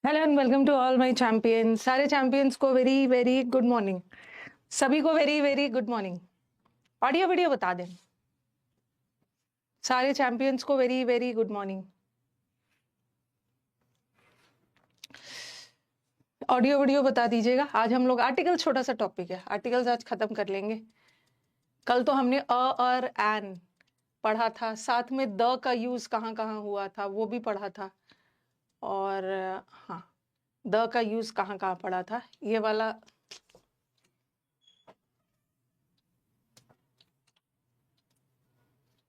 Hello and welcome to all my champions. सारे champions को very very good morning. सभी को very very good morning. Audio video बता दें। सारे चैंपियंस को very very good morning. Audio video बता दीजिएगा। आज हम लोग आर्टिकल, छोटा सा टॉपिक है, आर्टिकल्स आज खत्म कर लेंगे। कल तो हमने अ और एन पढ़ा था, साथ में द का यूज कहाँ कहाँ हुआ था वो भी पढ़ा था। और हाँ, द का यूज कहाँ कहाँ पढ़ा था, ये वाला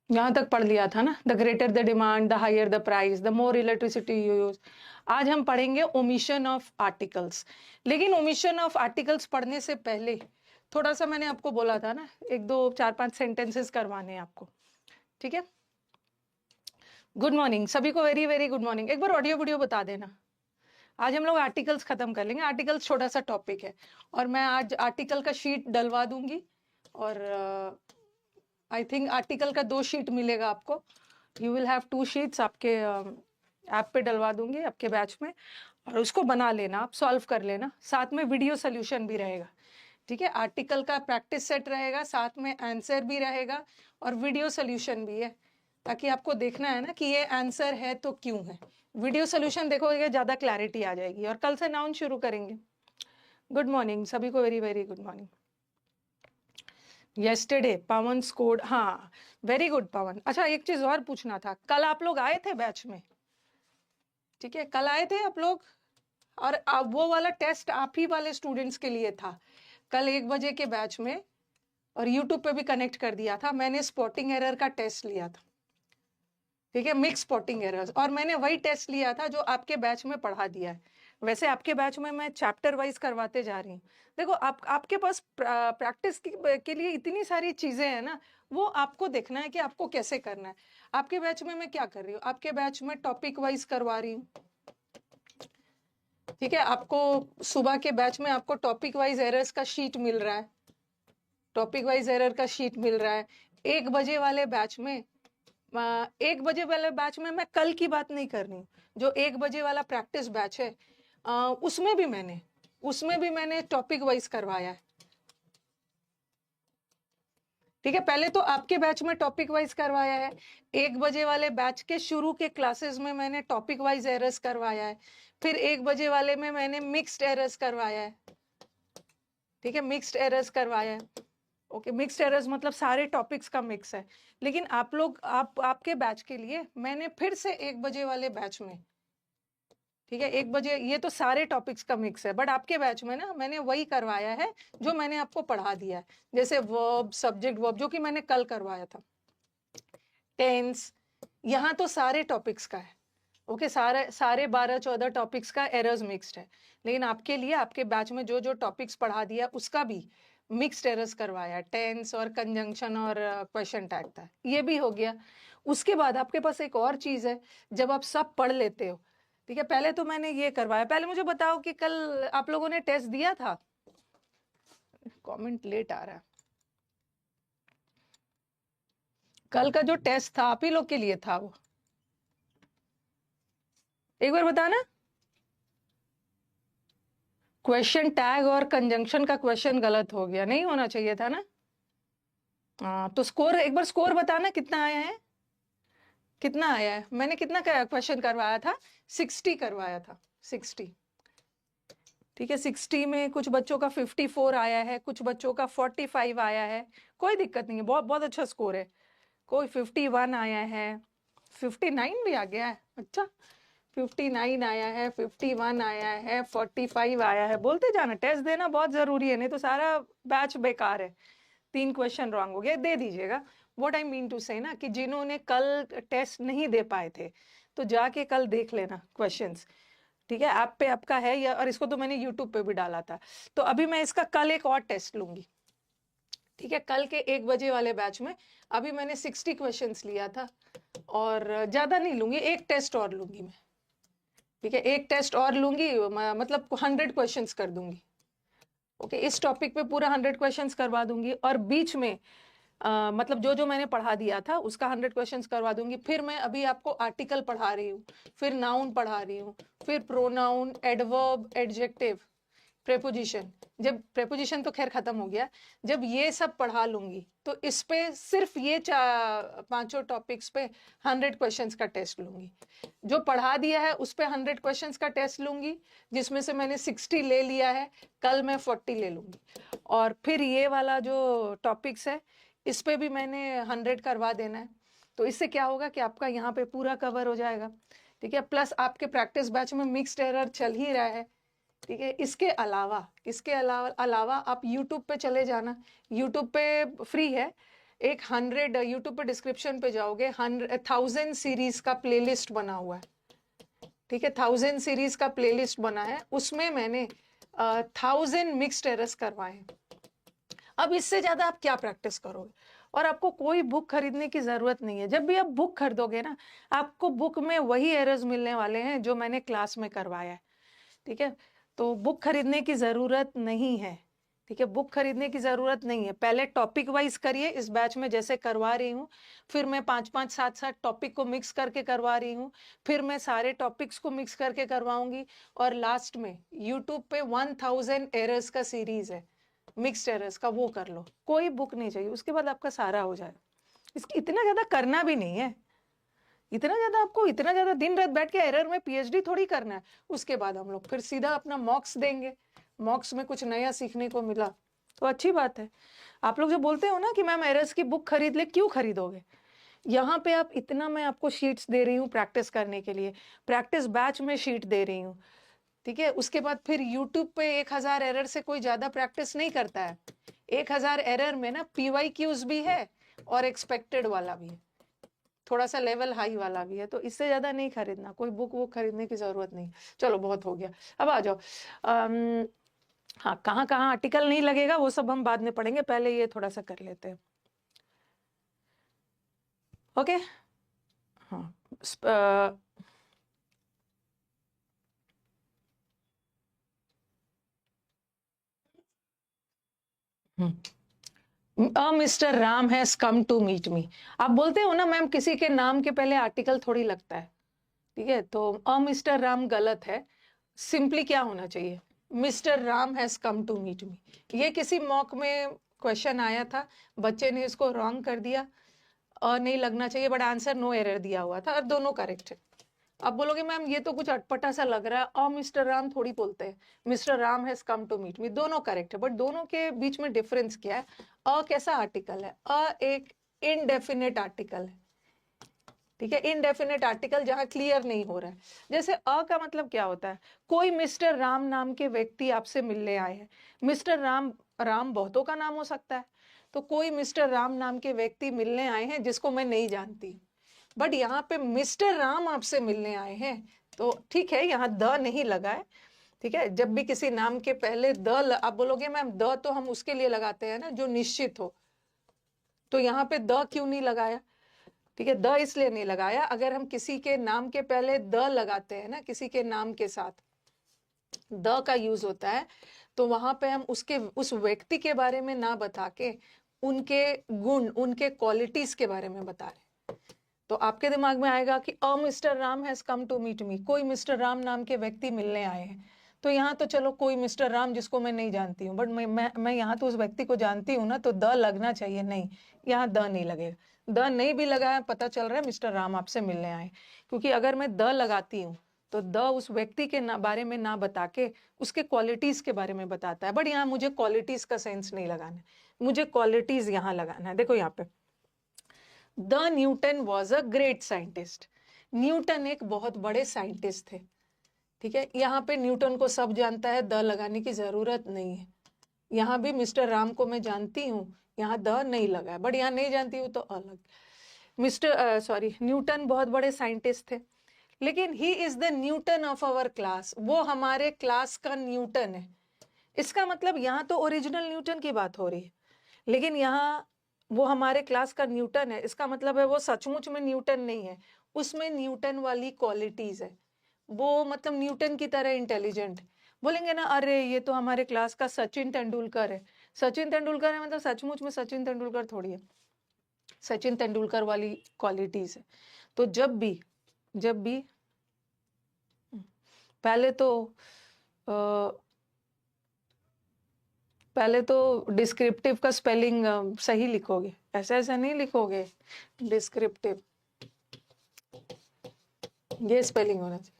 यहां तक पढ़ लिया था ना। The greater the demand the higher the price the more electricity you use. आज हम पढ़ेंगे ओमिशन ऑफ आर्टिकल्स। लेकिन ओमिशन ऑफ आर्टिकल्स पढ़ने से पहले थोड़ा सा मैंने आपको बोला था ना, एक दो चार पांच सेंटेंसेस करवाने हैं आपको। ठीक है, गुड मॉर्निंग सभी को, वेरी वेरी गुड मॉर्निंग। एक बार ऑडियो वीडियो बता देना। आज हम लोग आर्टिकल्स खत्म कर लेंगे। आर्टिकल्स छोटा सा टॉपिक है और मैं आज आर्टिकल का शीट डलवा दूंगी। और आई थिंक आर्टिकल का 2 शीट मिलेगा आपको। यू विल हैव 2 शीट्स आपके ऐप पे डलवा दूंगी आपके बैच में, और उसको बना लेना, आप सॉल्व कर लेना। साथ में वीडियो सोल्यूशन भी रहेगा। ठीक है, आर्टिकल का प्रैक्टिस सेट रहेगा, साथ में आंसर भी रहेगा और वीडियो सोल्यूशन भी है, ताकि आपको देखना है ना कि ये आंसर है तो क्यों है। वीडियो सोल्यूशन देखोगे ज्यादा क्लैरिटी आ जाएगी। और कल से नाउन शुरू करेंगे। गुड मॉर्निंग सभी को, very very good morning. Yesterday Pavan scored, हाँ वेरी गुड पवन। अच्छा, एक चीज और पूछना था, कल आप लोग आए थे बैच में? ठीक है, कल आए थे आप लोग। और वो वाला टेस्ट आप ही वाले स्टूडेंट्स के लिए था। कल 1 बजे के बैच में, और यूट्यूब पे भी कनेक्ट कर दिया था, मैंने स्पॉटिंग एरर का टेस्ट लिया था। ठीक है, मिक्स स्पॉटिंग एरर्स, और मैंने वही टेस्ट लिया था जो आपके बैच में पढ़ा दिया है। वैसे आपके बैच में मैं चैप्टर वाइज करवाते जा रही हूँ। देखो, आपके पास प्रैक्टिस के लिए इतनी सारी चीजें हैं ना, वो आपको देखना है कि आपको कैसे करना है। आपके बैच में मैं क्या कर रही हूँ, आपके बैच में टॉपिक वाइज करवा रही हूँ। ठीक है, आपको सुबह के बैच में आपको टॉपिक वाइज एरर्स का शीट मिल रहा है। टॉपिक वाइज एरर का शीट मिल रहा है। 1 बजे वाले बैच में 1 बजे वाले बैच में मैं कल की बात नहीं कर रही हूँ। जो 1 बजे वाला प्रैक्टिस बैच है, उसमें भी मैंने टॉपिक वाइज करवाया है। ठीक है, पहले तो आपके बैच में टॉपिक वाइज करवाया है। 1 बजे वाले बैच के शुरू के क्लासेस में मैंने टॉपिक वाइज एरर्स करवाया है। फिर 1 बजे वाले में मैंने मिक्स्ड एरर्स करवाया है। ठीक है, मिक्स्ड एरर्स करवाया है। ओके, मिक्स्ड एरर्स मतलब सारे टॉपिक्स का मिक्स है। लेकिन आप लोग, आपके बैच के लिए मैंने फिर से 1 बजे वाले बैच में, ठीक है 1 बजे, ये तो सारे टॉपिक्स का मिक्स है, बट आपके बैच में ना मैंने वही करवाया है जो मैंने आपको पढ़ा दिया है। जैसे वर्ब, सब्जेक्ट, वर्ब, जो कि मैंने कल करवाया था। टेंस, यहाँ तो सारे टॉपिक्स का है। ओके, सारे सारे 12-14 टॉपिक्स का एरर्स मिक्स्ड है। लेकिन आपके लिए आपके बैच में जो जो टॉपिक्स पढ़ा दिया उसका भी मिक्स्ड एरर्स करवाया। टेंस और कंजंक्शन और क्वेश्चन टैग था, ये भी हो गया। उसके बाद आपके पास एक और चीज है, जब आप सब पढ़ लेते हो। ठीक है, पहले तो मैंने ये करवाया। पहले मुझे बताओ कि कल आप लोगों ने टेस्ट दिया था? कमेंट लेट आ रहा है। कल का जो टेस्ट था आप ही लोग के लिए था वो, एक बार बताना। क्वेश्चन टैग और कंजंक्शन का क्वेश्चन गलत हो गया, नहीं होना चाहिए था ना। हाँ, तो स्कोर, एक बार स्कोर बताना कितना आया है। कितना आया है? मैंने कितना क्वेश्चन करवाया था? 60 करवाया था, 60। ठीक है, 60 में कुछ बच्चों का 54 आया है, कुछ बच्चों का 45 आया है। कोई दिक्कत नहीं है, बहुत बहुत अच्छा स्कोर है। कोई 51 आया है, 59 भी आ गया है। अच्छा, 59 आया है, 51 आया है, 45 आया है। बोलते जाना, टेस्ट देना बहुत जरूरी है, नहीं तो सारा बैच बेकार है। 3 क्वेश्चन रॉन्ग हो गए, दे दीजिएगा। व्हाट आई मीन टू से ना, कि जिन्होंने कल टेस्ट नहीं दे पाए थे, तो जाके कल देख लेना क्वेश्चंस। ठीक है, ऐप पे आपका है या, और इसको तो मैंने यूट्यूब पे भी डाला था। तो अभी मैं इसका कल एक और टेस्ट लूंगी। ठीक है, कल के 1 बजे वाले बैच में अभी मैंने 60 क्वेश्चंस लिया था, और ज्यादा नहीं लूंगी, एक टेस्ट और लूंगी मैं। ठीक है, एक टेस्ट और लूंगी, मतलब 100 क्वेश्चंस कर दूंगी। ओके, इस टॉपिक पे पूरा 100 क्वेश्चंस करवा दूंगी। और बीच में मतलब जो जो मैंने पढ़ा दिया था उसका 100 क्वेश्चंस करवा दूंगी। फिर मैं अभी आपको आर्टिकल पढ़ा रही हूँ, फिर नाउन पढ़ा रही हूँ, फिर प्रोनाउन, एडवर्ब, एडजेक्टिव, प्रेपोजिशन। जब प्रेपोजिशन तो खैर खत्म हो गया, जब ये सब पढ़ा लूंगी तो इस पे सिर्फ ये 5 टॉपिक्स पे 100 क्वेश्चंस का टेस्ट लूंगी। जो पढ़ा दिया है उस पे 100 क्वेश्चंस का टेस्ट लूंगी, जिसमें से मैंने 60 ले लिया है, कल मैं 40 ले लूंगी। और फिर ये वाला जो टॉपिक्स है इस पे भी मैंने 100 करवा देना है। तो इससे क्या होगा कि आपका यहाँ पे पूरा कवर हो जाएगा, ठीक है। प्लस आपके प्रैक्टिस बैच में मिक्स्ड एरर चल ही रहा है, ठीक है। इसके अलावा आप YouTube पे चले जाना, YouTube पे फ्री है। एक 100 YouTube पे डिस्क्रिप्शन पे जाओगे, 1000 सीरीज का प्लेलिस्ट बना हुआ है, ठीक है। 1000 सीरीज का प्लेलिस्ट बना है, उसमें मैंने 1000 मिक्स्ड एरर्स करवाए हैं। अब इससे ज्यादा आप क्या प्रैक्टिस करोगे? और आपको कोई बुक खरीदने की जरूरत नहीं है। जब भी आप बुक खरीदोगे ना, आपको बुक में वही एरर्स मिलने वाले हैं जो मैंने क्लास में करवाया है, ठीक है। तो बुक खरीदने की जरूरत नहीं है, ठीक है। बुक खरीदने की जरूरत नहीं है। पहले टॉपिक वाइज करिए, इस बैच में जैसे करवा रही हूँ, फिर मैं 5-5, 7-7 टॉपिक को मिक्स करके करवा रही हूँ, फिर मैं सारे टॉपिक्स को मिक्स करके करवाऊंगी, और लास्ट में यूट्यूब पे 1000 एरर्स का सीरीज है, मिक्स्ड एरर्स का, वो कर लो। कोई बुक नहीं चाहिए, उसके बाद आपका सारा हो जाए। इसकी इतना ज्यादा करना भी नहीं है, इतना ज्यादा दिन रात बैठ के एरर में पीएचडी थोड़ी करना है। उसके बाद हम लोग फिर सीधा अपना मॉक्स देंगे, मॉक्स में कुछ नया सीखने को मिला तो अच्छी बात है। आप लोग जो बोलते हो ना कि मैम एरर्स की बुक खरीद ले, क्यों खरीदोगे? यहाँ पे आप इतना, मैं आपको शीट्स दे रही हूँ प्रैक्टिस करने के लिए, प्रैक्टिस बैच में शीट दे रही हूँ, ठीक है। उसके बाद फिर यूट्यूब पे 1000 एरर से कोई ज्यादा प्रैक्टिस नहीं करता है। 1000 एरर में ना PYQs भी है और एक्सपेक्टेड वाला भी है, थोड़ा सा लेवल हाई वाला भी है। तो इससे ज्यादा नहीं खरीदना, कोई बुक वो खरीदने की जरूरत नहीं। चलो बहुत हो गया, अब आ जाओ। हाँ, कहाँ कहाँ आर्टिकल नहीं लगेगा वो सब हम बाद में पढ़ेंगे, पहले ये थोड़ा सा कर लेते हैं, ओके। हाँ, mister Ram has come to meet me. आप बोलते हो ना मैम किसी के नाम के पहले आर्टिकल थोड़ी लगता है, ठीक है। तो मिस्टर राम गलत है, सिंपली क्या होना चाहिए, mister Ram has come to meet me. ये किसी मॉक में क्वेश्चन आया था, बच्चे ने इसको रॉन्ग कर दिया, और नहीं लगना चाहिए, बट आंसर नो एरर दिया हुआ था, और दोनों करेक्ट है। अब बोलोगे मैम ये तो कुछ अटपटा सा लग रहा है, मिस्टर राम थोड़ी बोलते हैं, mister Ram has come to meet me, दोनों करेक्ट है। बट दोनों के बीच में डिफरेंस क्या है? कैसा आर्टिकल है? एक इनडेफिनेट आर्टिकल है, ठीक है। इनडेफिनेट आर्टिकल जहां क्लियर नहीं हो रहा है। जैसे का मतलब क्या होता है? कोई मिस्टर राम नाम के व्यक्ति आपसे मिलने आए हैं। मिस्टर राम, राम बहुतों का नाम हो सकता है, तो कोई मिस्टर राम नाम के व्यक्ति मिलने आए हैं जिसको मैं नहीं जानती, बट यहाँ पे मिस्टर राम आपसे मिलने आए हैं, तो ठीक है, यहाँ द नहीं लगा है, ठीक है। जब भी किसी नाम के पहले आप बोलोगे मैम द तो हम उसके लिए लगाते हैं ना जो निश्चित हो, तो यहाँ पे द क्यों नहीं लगाया? ठीक है, द इसलिए नहीं लगाया, अगर हम किसी के नाम के पहले द लगाते हैं ना, किसी के नाम के साथ द का यूज होता है, तो वहां पे हम उसके उस व्यक्ति के बारे में ना बता के उनके गुण, उनके क्वालिटीज के बारे में बता रहे। तो आपके दिमाग में आएगा कि mister Ram has come to meet me, कोई मिस्टर राम नाम के व्यक्ति मिलने आए हैं। तो यहाँ तो चलो कोई मिस्टर राम जिसको मैं नहीं जानती हूँ, बट मैं यहाँ तो उस व्यक्ति को जानती हूँ ना, तो द लगना चाहिए, नहीं, यहाँ द नहीं लगेगा। द नहीं भी लगाया, पता चल रहा है मिस्टर राम आपसे मिलने आए, क्योंकि अगर मैं द लगाती हूँ तो द उस व्यक्ति के बारे में ना बता के उसके क्वालिटीज के बारे में बताता है। बट यहाँ मुझे क्वालिटीज का सेंस नहीं लगाना है, मुझे क्वालिटीज यहाँ लगाना है। देखो यहाँ पे, the Newton was a great scientist. Newton एक बहुत बड़े साइंटिस्ट थे, ठीक है। यहाँ पे न्यूटन को सब जानता है, द लगाने की जरूरत नहीं है। यहाँ भी मिस्टर राम को मैं जानती हूँ, यहाँ द नहीं लगा है, बट यहाँ नहीं जानती हूँ तो अलग। न्यूटन बहुत बड़े साइंटिस्ट थे, लेकिन he is the Newton of our class, वो हमारे क्लास का न्यूटन है। इसका मतलब यहाँ तो ओरिजिनल न्यूटन की बात हो रही है, लेकिन यहाँ वो हमारे क्लास का न्यूटन है, इसका मतलब है वो सचमुच में न्यूटन नहीं है, उसमें न्यूटन वाली क्वालिटीज है। वो मतलब न्यूटन की तरह इंटेलिजेंट। बोलेंगे ना अरे ये तो हमारे क्लास का सचिन तेंदुलकर है, सचिन तेंदुलकर है मतलब सचमुच में सचिन तेंदुलकर थोड़ी है। सचिन तेंदुलकर वाली क्वालिटीज है। तो जब भी पहले तो डिस्क्रिप्टिव का स्पेलिंग सही लिखोगे, ऐसा ऐसा नहीं लिखोगे। डिस्क्रिप्टिव ये स्पेलिंग होना चाहिए।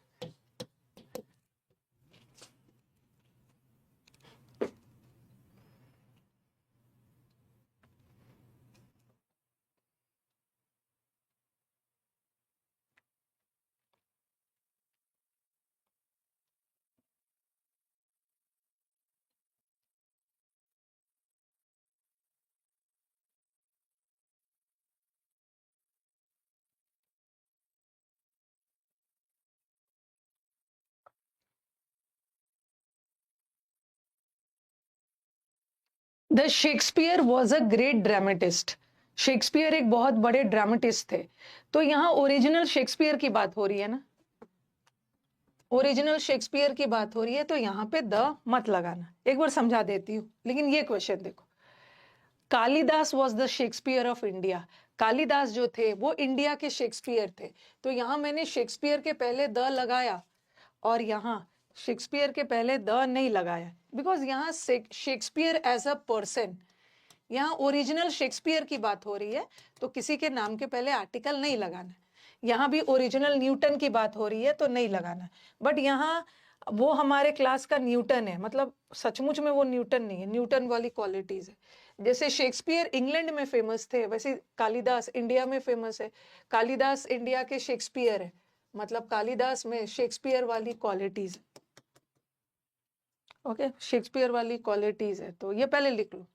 The Shakespeare was a great dramatist. Shakespeare एक बहुत बड़े ड्रामेटिस्ट थे। तो यहाँ ओरिजिनल शेक्सपियर की बात हो रही है ना, ओरिजिनल शेक्सपियर की बात हो रही है, तो यहाँ पे द मत लगाना। एक बार समझा देती हूँ, लेकिन ये क्वेश्चन देखो, Kalidas was the Shakespeare of India. Kalidas जो थे वो इंडिया के शेक्सपियर थे। तो यहाँ मैंने शेक्सपियर के पहले द लगाया और यहाँ शेक्सपियर के पहले द नहीं लगाया, बिकॉज यहाँ शेक्सपियर एज अ पर्सन, यहाँ ओरिजिनल शेक्सपियर की बात हो रही है, तो किसी के नाम के पहले आर्टिकल नहीं लगाना। यहाँ भी ओरिजिनल न्यूटन की बात हो रही है तो नहीं लगाना। बट यहाँ वो हमारे क्लास का न्यूटन है, मतलब सचमुच में वो न्यूटन नहीं है, न्यूटन वाली क्वालिटीज है। जैसे शेक्सपियर इंग्लैंड में फेमस थे, वैसे कालिदास इंडिया में फेमस है। कालिदास इंडिया के शेक्सपियर है, मतलब कालिदास में शेक्सपियर वाली क्वालिटीज है। ओके, शेक्सपियर वाली क्वालिटीज है, तो ये पहले लिख लो।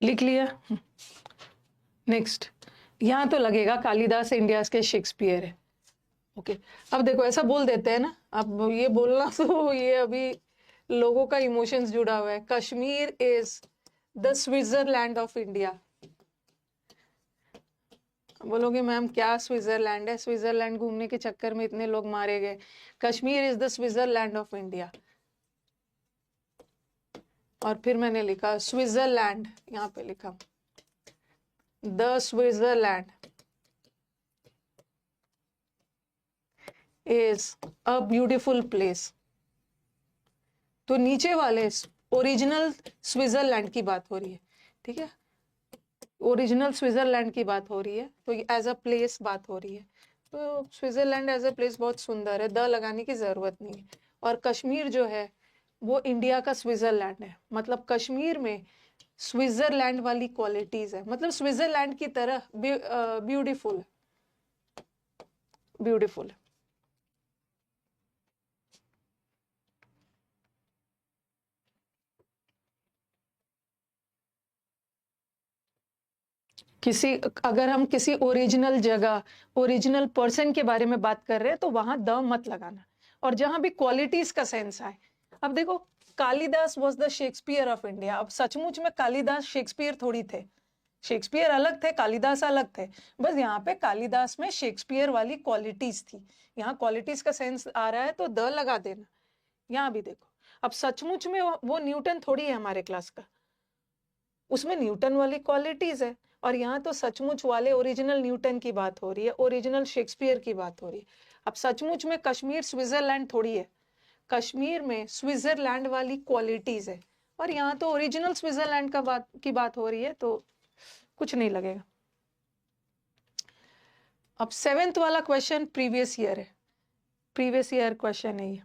लिख लिया। नेक्स्ट, यहाँ तो लगेगा कालिदास इंडिया के शेक्सपियर है। ओके, अब देखो ऐसा बोल देते हैं ना, अब ये बोलना तो ये अभी लोगों का इमोशंस जुड़ा हुआ है। Kashmir is the Switzerland of India. बोलोगे मैम क्या स्विट्जरलैंड है, स्विट्जरलैंड घूमने के चक्कर में इतने लोग मारे गए। Kashmir is the Switzerland of India. और फिर मैंने लिखा स्विट्जरलैंड, यहाँ पे लिखा the Switzerland is a beautiful place. तो नीचे वाले ओरिजिनल स्विट्जरलैंड की बात हो रही है, ठीक है, ओरिजिनल स्विट्जरलैंड की बात हो रही है, तो एज अ प्लेस बात हो रही है। तो स्विट्जरलैंड एज अ प्लेस बहुत सुंदर है, द लगाने की जरूरत नहीं है। और कश्मीर जो है वो इंडिया का स्विट्जरलैंड है, मतलब कश्मीर में स्विट्जरलैंड वाली क्वालिटीज है, मतलब स्विट्जरलैंड की तरह ब्यूटीफुल है, ब्यूटीफुल है। किसी, अगर हम किसी ओरिजिनल जगह, ओरिजिनल पर्सन के बारे में बात कर रहे हैं तो वहां द मत लगाना। और जहां भी क्वालिटीज का सेंस आए, अब देखो Kalidas was the Shakespeare of India. अब सचमुच में कालिदास शेक्सपियर थोड़ी थे, शेक्सपियर अलग थे, कालिदास अलग थे। बस यहाँ पे कालिदास में शेक्सपियर वाली क्वालिटीज थी। यहाँ क्वालिटीज का सेंस आ रहा है तो द लगा देना। यहाँ भी देखो, अब सचमुच में वो न्यूटन थोड़ी है हमारे क्लास का, उसमें न्यूटन वाली क्वालिटीज है। और यहाँ तो सचमुच वाले ओरिजिनल न्यूटन की बात हो रही है, ओरिजिनल शेक्सपियर की बात हो रही है। अब सचमुच में कश्मीर स्विट्जरलैंड थोड़ी है, कश्मीर में स्विट्जरलैंड वाली क्वालिटीज है। और यहाँ तो ओरिजिनल स्विट्जरलैंड की बात हो रही है, तो कुछ नहीं लगेगा। अब 7th वाला क्वेश्चन प्रीवियस ईयर है, प्रीवियस ईयर क्वेश्चन है ये।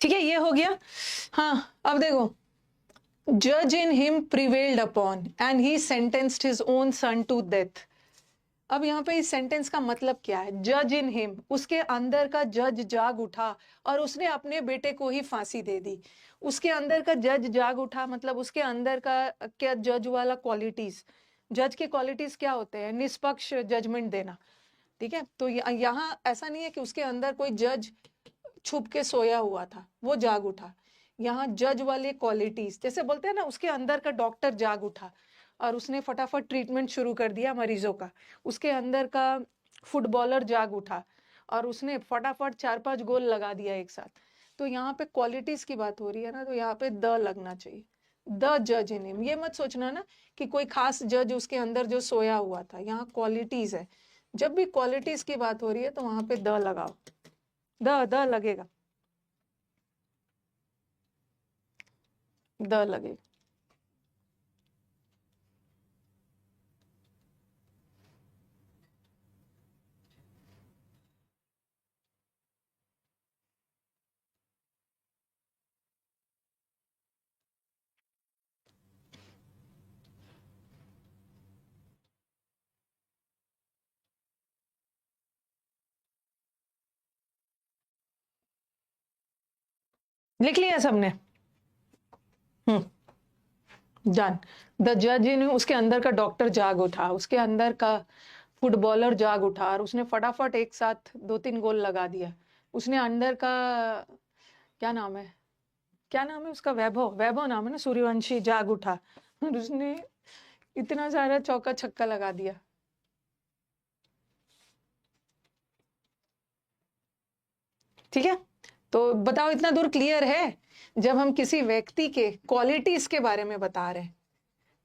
ठीक है, ये हो गया। हाँ, अब देखो, जज in him prevailed upon and he sentenced his own son to death. अब यहाँ पे इस सेंटेंस का मतलब क्या है? जज इन हिम, उसके अंदर का जज जाग उठा और उसने अपने बेटे को ही फांसी दे दी। उसके अंदर का जज जाग उठा मतलब उसके अंदर का क्या जज वाला क्वालिटीज, जज के क्वालिटीज क्या होते हैं? निष्पक्ष जजमेंट देना। ठीक है, तो यहाँ ऐसा नहीं है कि उसके अंदर कोई जज छुप के सोया हुआ था, वो जाग उठा। यहाँ जज वाले क्वालिटीज, जैसे बोलते हैं ना, उसके अंदर का डॉक्टर जाग उठा और उसने फटाफट ट्रीटमेंट शुरू कर दिया मरीजों का। उसके अंदर का फुटबॉलर जाग उठा और उसने फटाफट 4-5 गोल लगा दिया एक साथ। तो यहाँ पे क्वालिटीज की बात हो रही है ना, तो यहाँ पे द लगना चाहिए, द जज इन हिम। ये मत सोचना ना कि कोई खास जज उसके अंदर जो सोया हुआ था, यहाँ क्वालिटीज है। जब भी क्वालिटीज की बात हो रही है तो वहां पे द लगाओ, द लगेगा, द लगेगा। लिख लिया सबने? डन। द जज इन, उसके अंदर का डॉक्टर जाग उठा, उसके अंदर का फुटबॉलर जाग उठा और उसने फटाफट एक साथ 2-3 गोल लगा दिया। उसने अंदर का, क्या नाम है, क्या नाम है उसका, वैभव, वैभव नाम है ना, सूर्यवंशी, जाग उठा और उसने इतना सारा चौका छक्का लगा दिया। ठीक है, तो बताओ इतना दूर क्लियर है? जब हम किसी व्यक्ति के क्वालिटीज के बारे में बता रहे हैं,